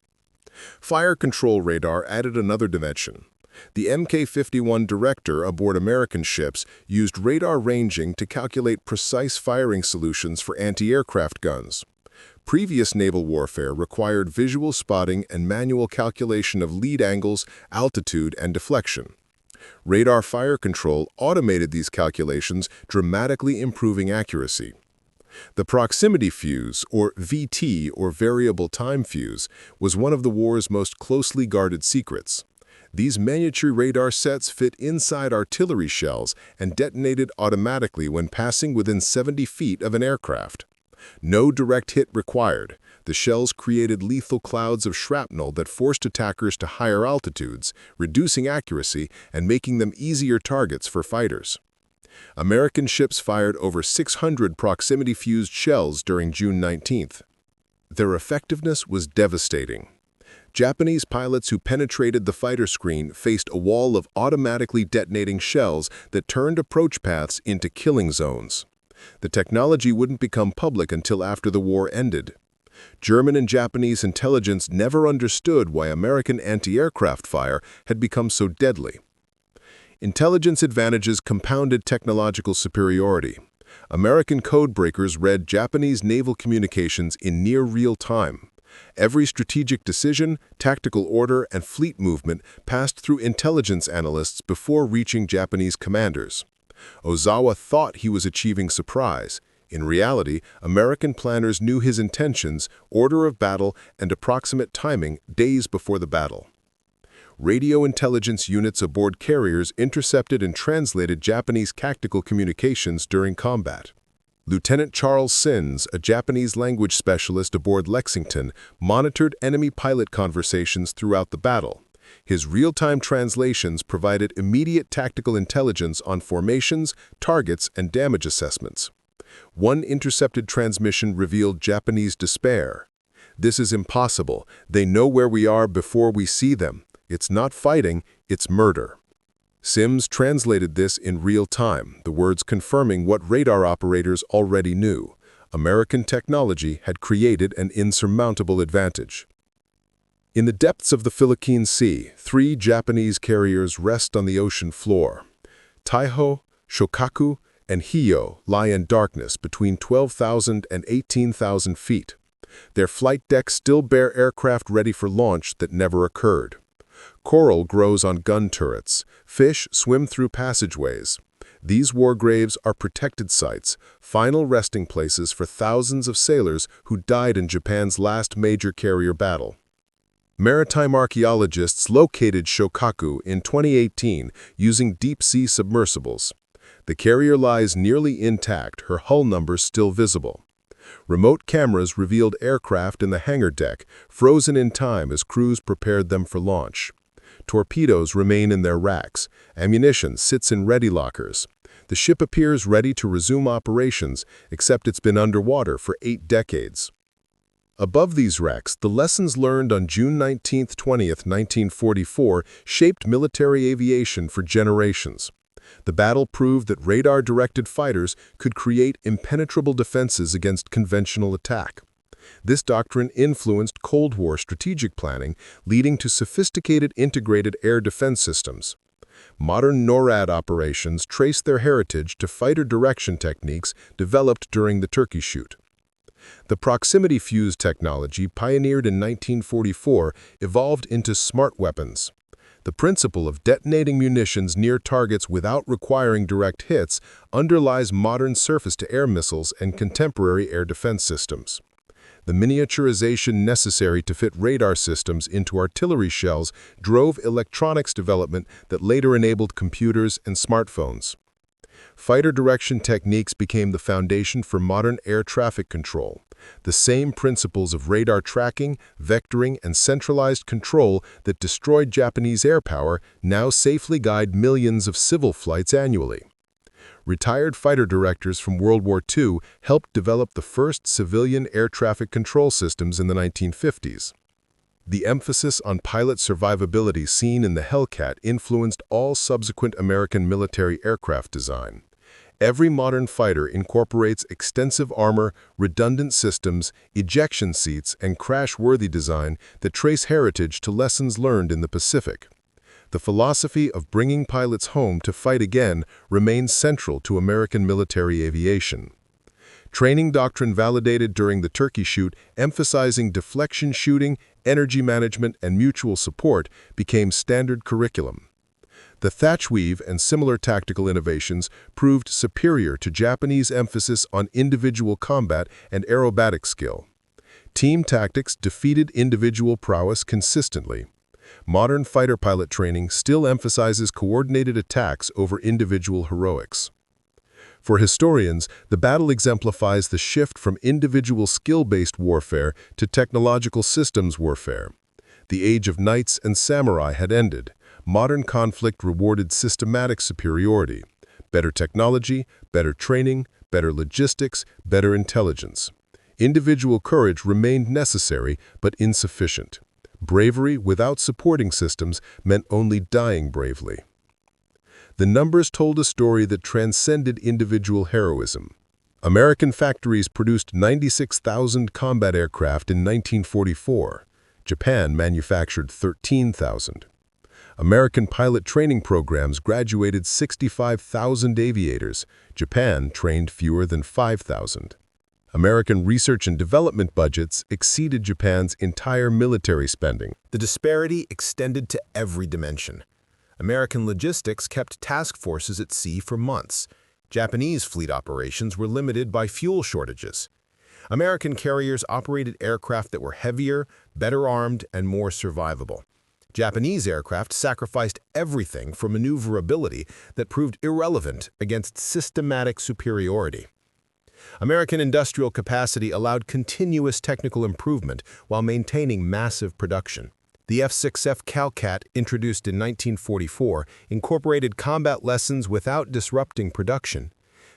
[SPEAKER 1] Fire control radar added another dimension. The Mk-51 Director aboard American ships used radar ranging to calculate precise firing solutions for anti-aircraft guns. Previous naval warfare required visual spotting and manual calculation of lead angles, altitude, and deflection. Radar fire control automated these calculations, dramatically improving accuracy. The proximity fuse, or VT, or variable time fuse, was one of the war's most closely guarded secrets. These miniature radar sets fit inside artillery shells and detonated automatically when passing within 70 feet of an aircraft. No direct hit required. The shells created lethal clouds of shrapnel that forced attackers to higher altitudes, reducing accuracy and making them easier targets for fighters. American ships fired over 600 proximity-fused shells during June 19th. Their effectiveness was devastating. Japanese pilots who penetrated the fighter screen faced a wall of automatically detonating shells that turned approach paths into killing zones. The technology wouldn't become public until after the war ended. German and Japanese intelligence never understood why American anti-aircraft fire had become so deadly. Intelligence advantages compounded technological superiority. American codebreakers read Japanese naval communications in near real time. Every strategic decision, tactical order, and fleet movement passed through intelligence analysts before reaching Japanese commanders. Ozawa thought he was achieving surprise. In reality, American planners knew his intentions, order of battle, and approximate timing days before the battle. Radio intelligence units aboard carriers intercepted and translated Japanese tactical communications during combat. Lieutenant Charles Sins, a Japanese language specialist aboard Lexington, monitored enemy pilot conversations throughout the battle. His real-time translations provided immediate tactical intelligence on formations, targets, and damage assessments. One intercepted transmission revealed Japanese despair. "This is impossible. They know where we are before we see them. It's not fighting, it's murder." Sims translated this in real time, the words confirming what radar operators already knew. American technology had created an insurmountable advantage. In the depths of the Philippine Sea, 3 Japanese carriers rest on the ocean floor. Taiho, Shokaku, and Hiyo lie in darkness between 12,000 and 18,000 feet. Their flight decks still bear aircraft ready for launch that never occurred. Coral grows on gun turrets. Fish swim through passageways. These war graves are protected sites, final resting places for thousands of sailors who died in Japan's last major carrier battle. Maritime archaeologists located Shokaku in 2018 using deep-sea submersibles. The carrier lies nearly intact, her hull numbers still visible. Remote cameras revealed aircraft in the hangar deck, frozen in time as crews prepared them for launch. Torpedoes remain in their racks. Ammunition sits in ready lockers. The ship appears ready to resume operations, except it's been underwater for 8 decades. Above these racks, the lessons learned on June 19-20, 1944 shaped military aviation for generations. The battle proved that radar-directed fighters could create impenetrable defenses against conventional attack. This doctrine influenced Cold War strategic planning, leading to sophisticated integrated air defense systems. Modern NORAD operations trace their heritage to fighter direction techniques developed during the Turkey Shoot. The proximity fuse technology, pioneered in 1944, evolved into smart weapons. The principle of detonating munitions near targets without requiring direct hits underlies modern surface-to-air missiles and contemporary air defense systems.
[SPEAKER 3] The miniaturization necessary to fit radar systems into artillery shells drove electronics development that later enabled computers and smartphones. Fighter direction techniques became the foundation for modern air traffic control. The same principles of radar tracking, vectoring, and centralized control that destroyed Japanese air power now safely guide millions of civil flights annually. Retired fighter directors from World War II helped develop the first civilian air traffic control systems in the 1950s. The emphasis on pilot survivability seen in the Hellcat influenced all subsequent American military aircraft design. Every modern fighter incorporates extensive armor, redundant systems, ejection seats, and crash-worthy design that trace heritage to lessons learned in the Pacific. The philosophy of bringing pilots home to fight again remains central to American military aviation. Training doctrine validated during the turkey shoot, emphasizing deflection shooting, energy management, and mutual support, became standard curriculum. The thatch weave and similar tactical innovations proved superior to Japanese emphasis on individual combat and aerobatic skill. Team tactics defeated individual prowess consistently. Modern fighter pilot training still emphasizes coordinated attacks over individual heroics. For historians, the battle exemplifies the shift from individual skill-based warfare to technological systems warfare. The age of knights and samurai had ended. Modern conflict rewarded systematic superiority. Better technology, better training, better logistics, better intelligence. Individual courage remained necessary but insufficient. Bravery without supporting systems meant only dying bravely. The numbers told a story that transcended individual heroism. American factories produced 96,000 combat aircraft in 1944. Japan manufactured 13,000. American pilot training programs graduated 65,000 aviators. Japan trained fewer than 5,000. American research and development budgets exceeded Japan's entire military spending.
[SPEAKER 1] The disparity extended to every dimension. American logistics kept task forces at sea for months. Japanese fleet operations were limited by fuel shortages. American carriers operated aircraft that were heavier, better armed, and more survivable. Japanese aircraft sacrificed everything for maneuverability that proved irrelevant against systematic superiority. American industrial capacity allowed continuous technical improvement while maintaining massive production. The F6F Hellcat, introduced in 1944, incorporated combat lessons without disrupting production.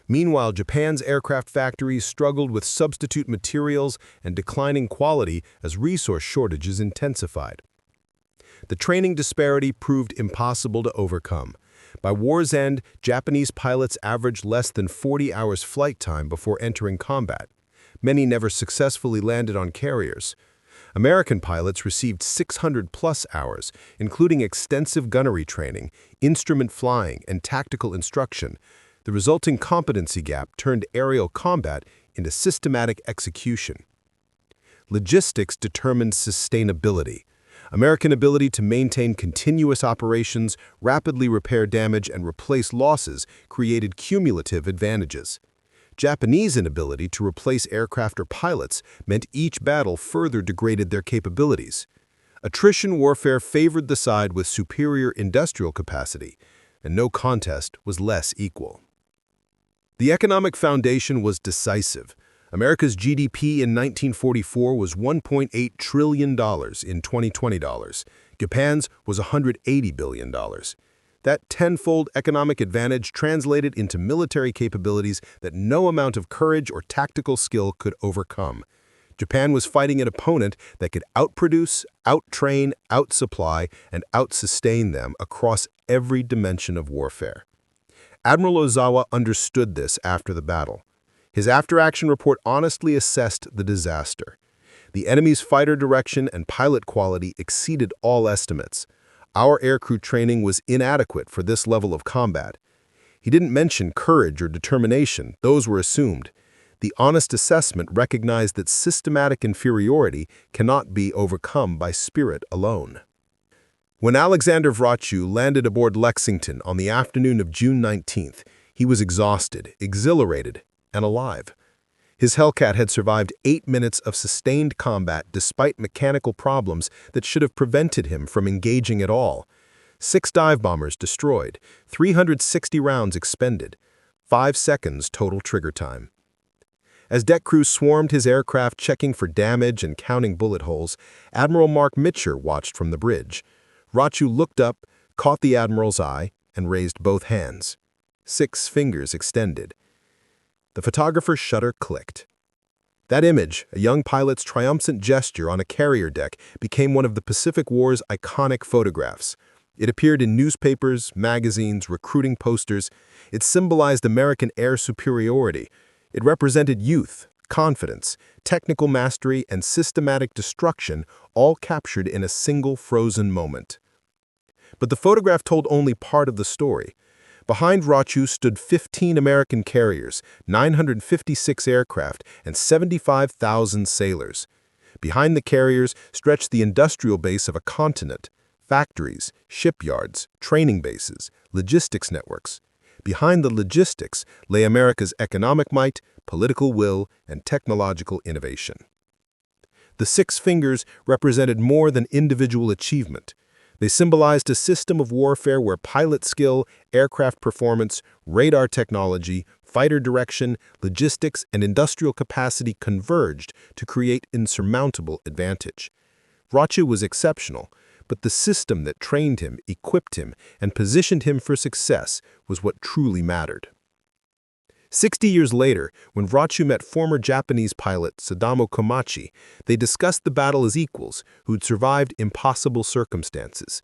[SPEAKER 1] Meanwhile, Japan's aircraft factories struggled with substitute materials and declining quality as resource shortages intensified. The training disparity proved impossible to overcome. By war's end, Japanese pilots averaged less than 40 hours flight time before entering combat. Many never successfully landed on carriers. American pilots received 600-plus hours, including extensive gunnery training, instrument flying, and tactical instruction. The resulting competency gap turned aerial combat into systematic execution. Logistics determined sustainability. American ability to maintain continuous operations, rapidly repair damage, and replace losses created cumulative advantages. Japanese inability to replace aircraft or pilots meant each battle further degraded their capabilities. Attrition warfare favored the side with superior industrial capacity, and no contest was less equal. The economic foundation was decisive. America's GDP in 1944 was $1.8 trillion in 2020 dollars. Japan's was $180 billion. That tenfold economic advantage translated into military capabilities that no amount of courage or tactical skill could overcome. Japan was fighting an opponent that could outproduce, outtrain, outsupply, and outsustain them across every dimension of warfare. Admiral Ozawa understood this after the battle. His after-action report honestly assessed the disaster. The enemy's fighter direction and pilot quality exceeded all estimates. Our aircrew training was inadequate for this level of combat. He didn't mention courage or determination; those were assumed. The honest assessment recognized that systematic inferiority cannot be overcome by spirit alone. When Alexander Vraciu landed aboard Lexington on the afternoon of June 19th, he was exhausted, exhilarated, and alive. His Hellcat had survived 8 minutes of sustained combat despite mechanical problems that should have prevented him from engaging at all. 6 dive bombers destroyed, 360 rounds expended, 5 seconds total trigger time. As deck crews swarmed his aircraft checking for damage and counting bullet holes, Admiral Marc Mitscher watched from the bridge. Vraciu looked up, caught the Admiral's eye, and raised both hands. 6 fingers extended. The photographer's shutter clicked. That image, a young pilot's triumphant gesture on a carrier deck, became one of the Pacific War's iconic photographs. It appeared in newspapers, magazines, recruiting posters. It symbolized American air superiority. It represented youth, confidence, technical mastery, and systematic destruction, all captured in a single frozen moment. But the photograph told only part of the story. Behind Vraciu stood 15 American carriers, 956 aircraft, and 75,000 sailors. Behind the carriers stretched the industrial base of a continent, factories, shipyards, training bases, logistics networks. Behind the logistics lay America's economic might, political will, and technological innovation. The 6 fingers represented more than individual achievement. They symbolized a system of warfare where pilot skill, aircraft performance, radar technology, fighter direction, logistics, and industrial capacity converged to create insurmountable advantage. Vraciu was exceptional, but the system that trained him, equipped him, and positioned him for success was what truly mattered. 60 years later, when Vraciu met former Japanese pilot Sadamo Komachi, they discussed the battle as equals who'd survived impossible circumstances.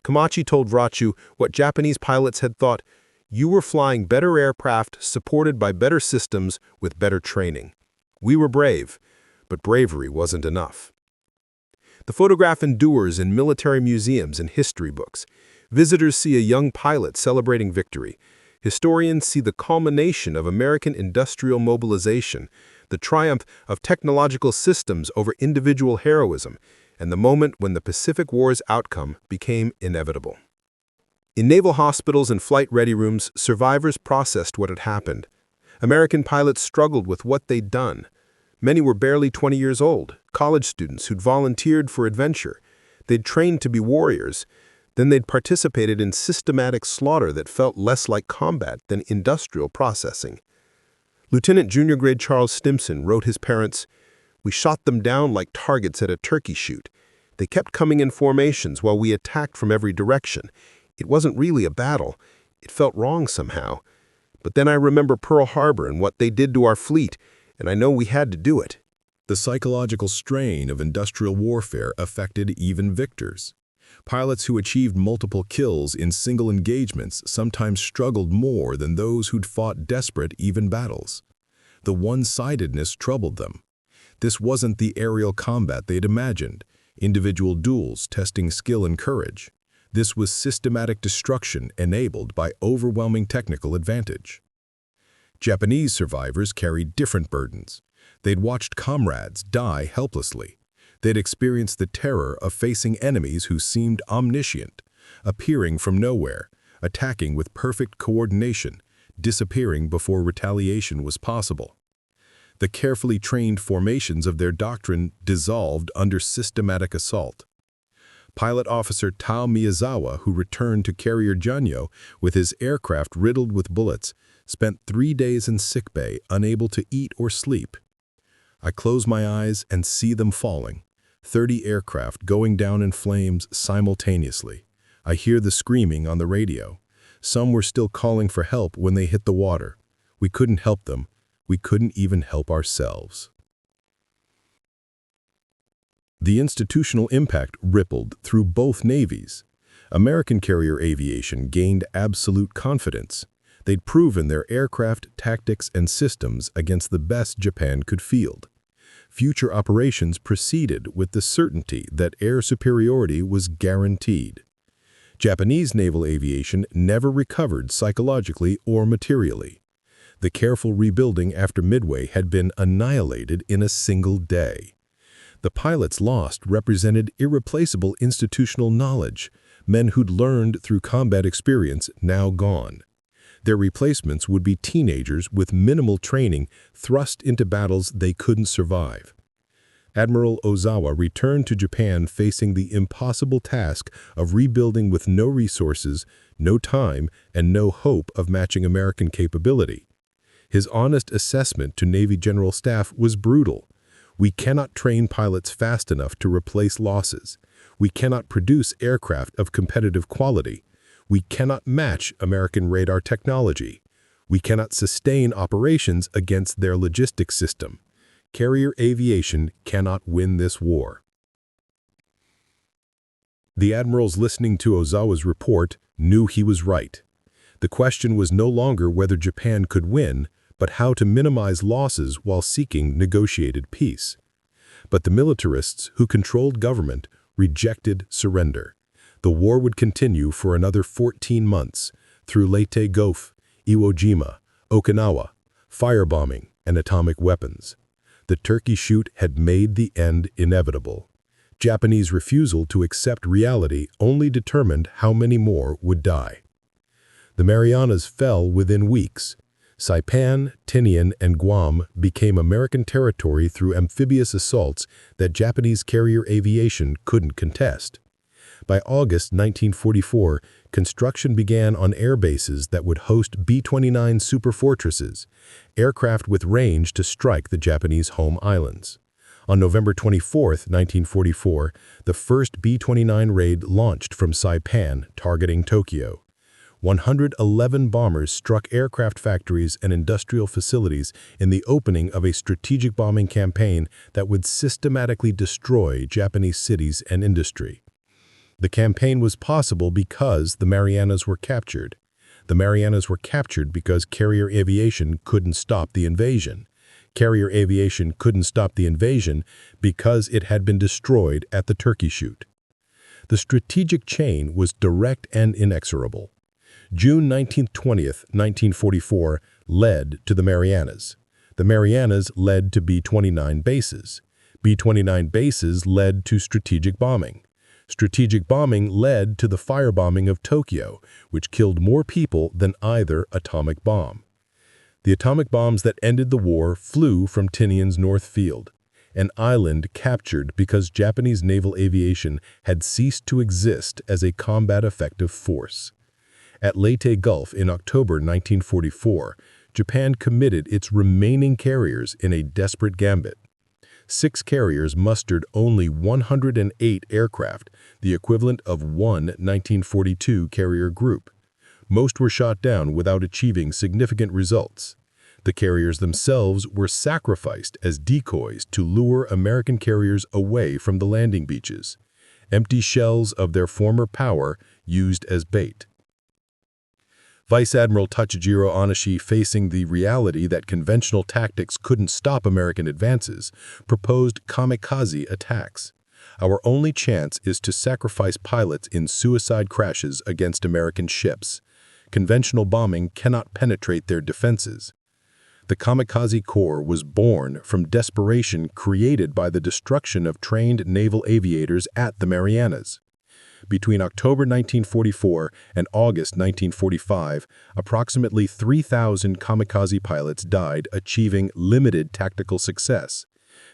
[SPEAKER 1] Komachi told Vraciu what Japanese pilots had thought: "You were flying better aircraft supported by better systems with better training. We were brave, but bravery wasn't enough." The photograph endures in military museums and history books. Visitors see a young pilot celebrating victory. Historians see the culmination of American industrial mobilization, the triumph of technological systems over individual heroism, and the moment when the Pacific War's outcome became inevitable. In naval hospitals and flight-ready rooms, survivors processed what had happened. American pilots struggled with what they'd done. Many were barely 20 years old, college students who'd volunteered for adventure. They'd trained to be warriors. Then they'd participated in systematic slaughter that felt less like combat than industrial processing. Lieutenant Junior Grade Charles Stimson wrote his parents, "We shot them down like targets at a turkey shoot. They kept coming in formations while we attacked from every direction. It wasn't really a battle. It felt wrong somehow. But then I remember Pearl Harbor and what they did to our fleet, and I know we had to do it."
[SPEAKER 2] The psychological strain of industrial warfare affected even victors. Pilots who achieved multiple kills in single engagements sometimes struggled more than those who'd fought desperate, even battles. The one-sidedness troubled them. This wasn't the aerial combat they'd imagined, individual duels testing skill and courage. This was systematic destruction enabled by overwhelming technical advantage. Japanese survivors carried different burdens. They'd watched comrades die helplessly. They'd experienced the terror of facing enemies who seemed omniscient, appearing from nowhere, attacking with perfect coordination, disappearing before retaliation was possible. The carefully trained formations of their doctrine dissolved under systematic assault. Pilot Officer Tao Miyazawa, who returned to Carrier Janyo with his aircraft riddled with bullets, spent 3 days in sickbay, unable to eat or sleep. "I close my eyes and see them falling. 30 aircraft going down in flames simultaneously. I hear the screaming on the radio. Some were still calling for help when they hit the water. We couldn't help them. We couldn't even help ourselves." The institutional impact rippled through both navies. American carrier aviation gained absolute confidence. They'd proven their aircraft, tactics, and systems against the best Japan could field. Future operations proceeded with the certainty that air superiority was guaranteed. Japanese naval aviation never recovered psychologically or materially. The careful rebuilding after Midway had been annihilated in a single day. The pilots lost represented irreplaceable institutional knowledge, men who'd learned through combat experience now gone. Their replacements would be teenagers with minimal training thrust into battles they couldn't survive. Admiral Ozawa returned to Japan facing the impossible task of rebuilding with no resources, no time, and no hope of matching American capability. His honest assessment to Navy General Staff was brutal. We cannot train pilots fast enough to replace losses. We cannot produce aircraft of competitive quality. We cannot match American radar technology. We cannot sustain operations against their logistics system. Carrier aviation cannot win this war. The admirals listening to Ozawa's report knew he was right. The question was no longer whether Japan could win, but how to minimize losses while seeking negotiated peace. But the militarists who controlled government rejected surrender. The war would continue for another 14 months, through Leyte Gulf, Iwo Jima, Okinawa, firebombing, and atomic weapons. The turkey shoot had made the end inevitable. Japanese refusal to accept reality only determined how many more would die. The Marianas fell within weeks. Saipan, Tinian, and Guam became American territory through amphibious assaults that Japanese carrier aviation couldn't contest. By August 1944, construction began on air bases that would host B-29 superfortresses, aircraft with range to strike the Japanese home islands. On November 24, 1944, the first B-29 raid launched from Saipan, targeting Tokyo. 111 bombers struck aircraft factories and industrial facilities in the opening of a strategic bombing campaign that would systematically destroy Japanese cities and industry. The campaign was possible because the Marianas were captured. The Marianas were captured because carrier aviation couldn't stop the invasion. Carrier aviation couldn't stop the invasion because it had been destroyed at the turkey shoot. The strategic chain was direct and inexorable. June 19-20, 1944 led to the Marianas. The Marianas led to B-29 bases. B-29 bases led to strategic bombing. Strategic bombing led to the firebombing of Tokyo, which killed more people than either atomic bomb. The atomic bombs that ended the war flew from Tinian's North Field, an island captured because Japanese naval aviation had ceased to exist as a combat-effective force. At Leyte Gulf in October 1944, Japan committed its remaining carriers in a desperate gambit. 6 carriers mustered only 108 aircraft, the equivalent of one 1942 carrier group. Most were shot down without achieving significant results. The carriers themselves were sacrificed as decoys to lure American carriers away from the landing beaches. Empty shells of their former power used as bait. Vice Admiral Tachijiro Onishi, facing the reality that conventional tactics couldn't stop American advances, proposed kamikaze attacks. Our only chance is to sacrifice pilots in suicide crashes against American ships. Conventional bombing cannot penetrate their defenses. The kamikaze corps was born from desperation created by the destruction of trained naval aviators at the Marianas. Between October 1944 and August 1945, approximately 3,000 kamikaze pilots died, achieving limited tactical success.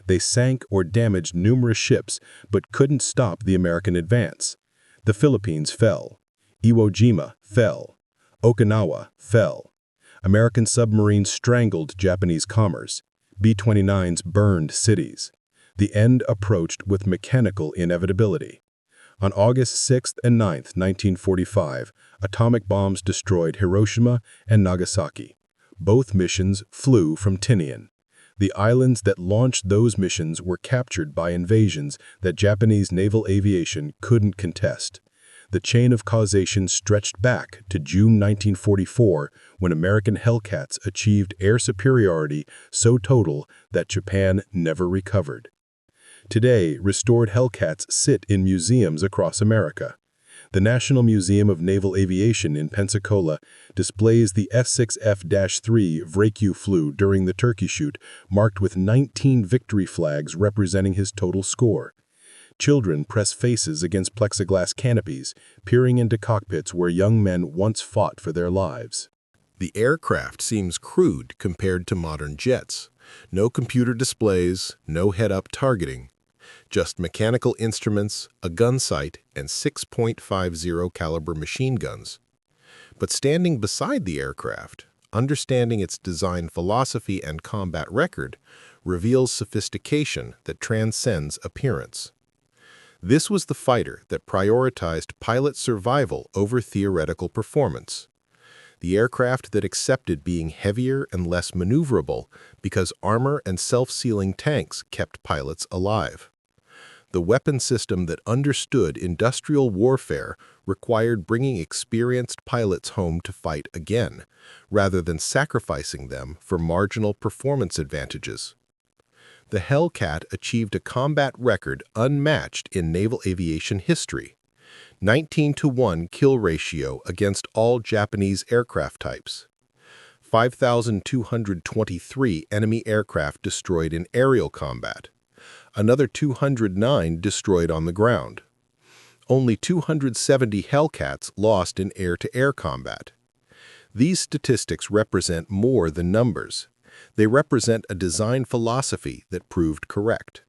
[SPEAKER 2] They sank or damaged numerous ships but couldn't stop the American advance. The Philippines fell. Iwo Jima fell. Okinawa fell. American submarines strangled Japanese commerce. B-29s burned cities. The end approached with mechanical inevitability. On August 6th and 9th, 1945, atomic bombs destroyed Hiroshima and Nagasaki. Both missions flew from Tinian. The islands that launched those missions were captured by invasions that Japanese naval aviation couldn't contest. The chain of causation stretched back to June 1944 when American Hellcats achieved air superiority so total that Japan never recovered. Today, restored Hellcats sit in museums across America. The National Museum of Naval Aviation in Pensacola displays the F6F-3 Vraciu flew during the turkey shoot, marked with 19 victory flags representing his total score. Children press faces against plexiglass canopies, peering into cockpits where young men once fought for their lives.
[SPEAKER 1] The aircraft seems crude compared to modern jets. No computer displays, no head-up targeting. Just mechanical instruments, a gun sight, and 6.50 caliber machine guns. But standing beside the aircraft, understanding its design philosophy and combat record, reveals sophistication that transcends appearance. This was the fighter that prioritized pilot survival over theoretical performance. The aircraft that accepted being heavier and less maneuverable because armor and self-sealing tanks kept pilots alive. The weapon system that understood industrial warfare required bringing experienced pilots home to fight again, rather than sacrificing them for marginal performance advantages. The Hellcat achieved a combat record unmatched in naval aviation history, 19-to-1 kill ratio against all Japanese aircraft types, 5,223 enemy aircraft destroyed in aerial combat, another 209 destroyed on the ground. Only 270 Hellcats lost in air-to-air combat. These statistics represent more than numbers. They represent a design philosophy that proved correct.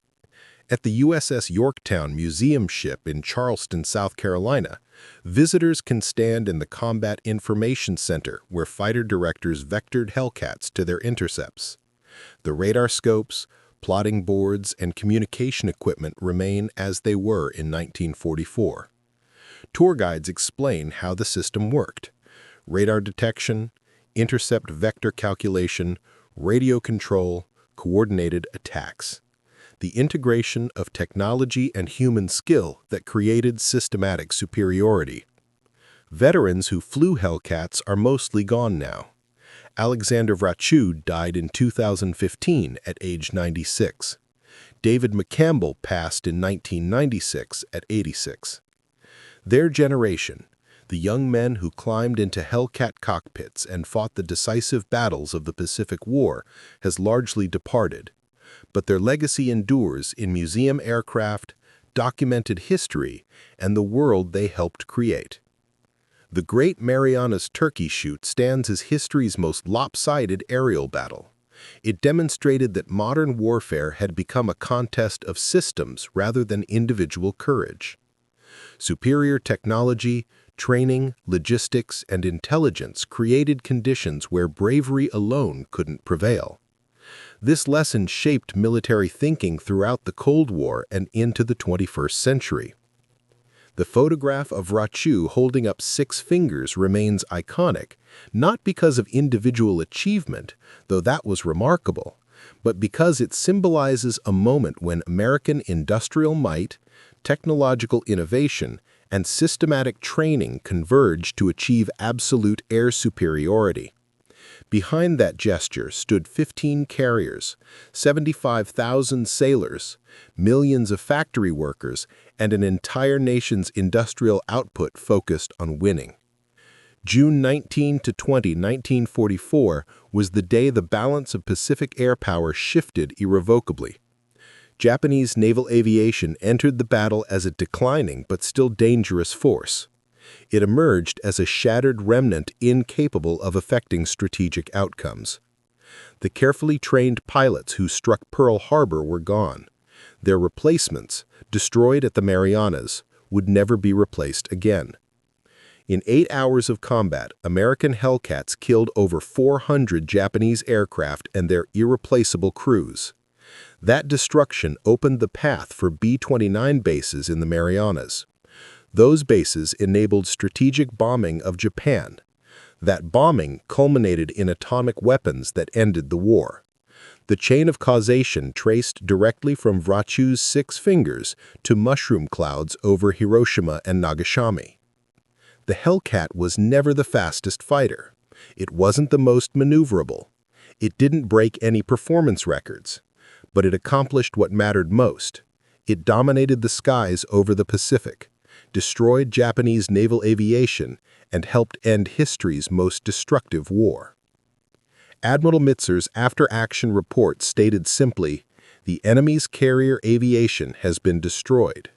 [SPEAKER 1] At the USS Yorktown Museum ship in Charleston, South Carolina, visitors can stand in the Combat Information Center where fighter directors vectored Hellcats to their intercepts. The radar scopes, plotting boards, and communication equipment remain as they were in 1944. Tour guides explain how the system worked: radar detection, intercept vector calculation, radio control, coordinated attacks. The integration of technology and human skill that created systematic superiority. Veterans who flew Hellcats are mostly gone now. Alexander Vraciu died in 2015 at age 96. David McCampbell passed in 1996 at 86. Their generation, the young men who climbed into Hellcat cockpits and fought the decisive battles of the Pacific War, has largely departed, but their legacy endures in museum aircraft, documented history, and the world they helped create. The Great Marianas Turkey Shoot stands as history's most lopsided aerial battle. It demonstrated that modern warfare had become a contest of systems rather than individual courage. Superior technology, training, logistics, and intelligence created conditions where bravery alone couldn't prevail. This lesson shaped military thinking throughout the Cold War and into the 21st century. The photograph of Vraciu holding up 6 fingers remains iconic, not because of individual achievement, though that was remarkable, but because it symbolizes a moment when American industrial might, technological innovation, and systematic training converged to achieve absolute air superiority. Behind that gesture stood 15 carriers, 75,000 sailors, millions of factory workers, and an entire nation's industrial output focused on winning. June 19 to 20, 1944 was the day the balance of Pacific air power shifted irrevocably. Japanese naval aviation entered the battle as a declining but still dangerous force. It emerged as a shattered remnant incapable of affecting strategic outcomes. The carefully trained pilots who struck Pearl Harbor were gone. Their replacements, destroyed at the Marianas, would never be replaced again. In 8 hours of combat, American Hellcats killed over 400 Japanese aircraft and their irreplaceable crews. That destruction opened the path for B-29 bases in the Marianas. Those bases enabled strategic bombing of Japan. That bombing culminated in atomic weapons that ended the war. The chain of causation traced directly from Vraciu's 6 fingers to mushroom clouds over Hiroshima and Nagasaki. The Hellcat was never the fastest fighter. It wasn't the most maneuverable. It didn't break any performance records. But it accomplished what mattered most. It dominated the skies over the Pacific, destroyed Japanese naval aviation, and helped end history's most destructive war. Admiral Mitscher's after-action report stated simply, "The enemy's carrier aviation has been destroyed."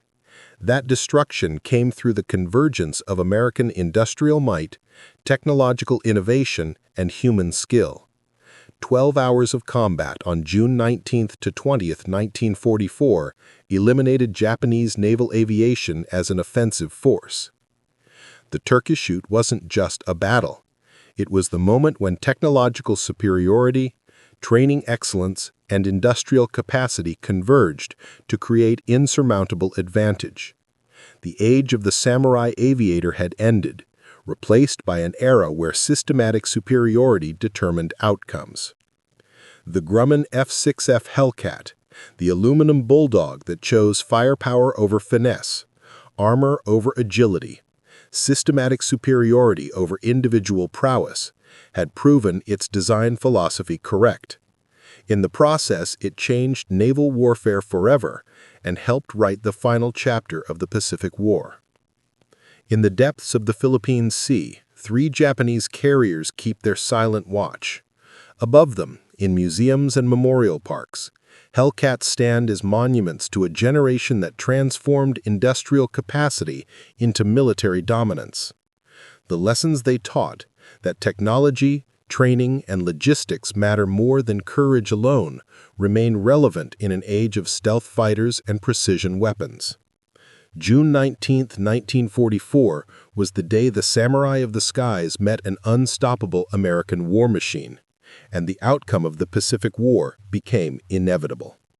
[SPEAKER 1] That destruction came through the convergence of American industrial might, technological innovation, and human skill. 12 hours of combat on June 19 to 20, 1944, eliminated Japanese naval aviation as an offensive force. The Turkish shoot wasn't just a battle. It was the moment when technological superiority, training excellence, and industrial capacity converged to create insurmountable advantage. The age of the samurai aviator had ended, replaced by an era where systematic superiority determined outcomes. The Grumman F6F Hellcat, the aluminum bulldog that chose firepower over finesse, armor over agility, systematic superiority over individual prowess, had proven its design philosophy correct. In the process, it changed naval warfare forever and helped write the final chapter of the Pacific War. In the depths of the Philippine Sea, 3 Japanese carriers keep their silent watch. Above them, in museums and memorial parks, Hellcats stand as monuments to a generation that transformed industrial capacity into military dominance. The lessons they taught, that technology, training, and logistics matter more than courage alone, remain relevant in an age of stealth fighters and precision weapons. June 19, 1944, was the day the samurai of the skies met an unstoppable American war machine, and the outcome of the Pacific War became inevitable.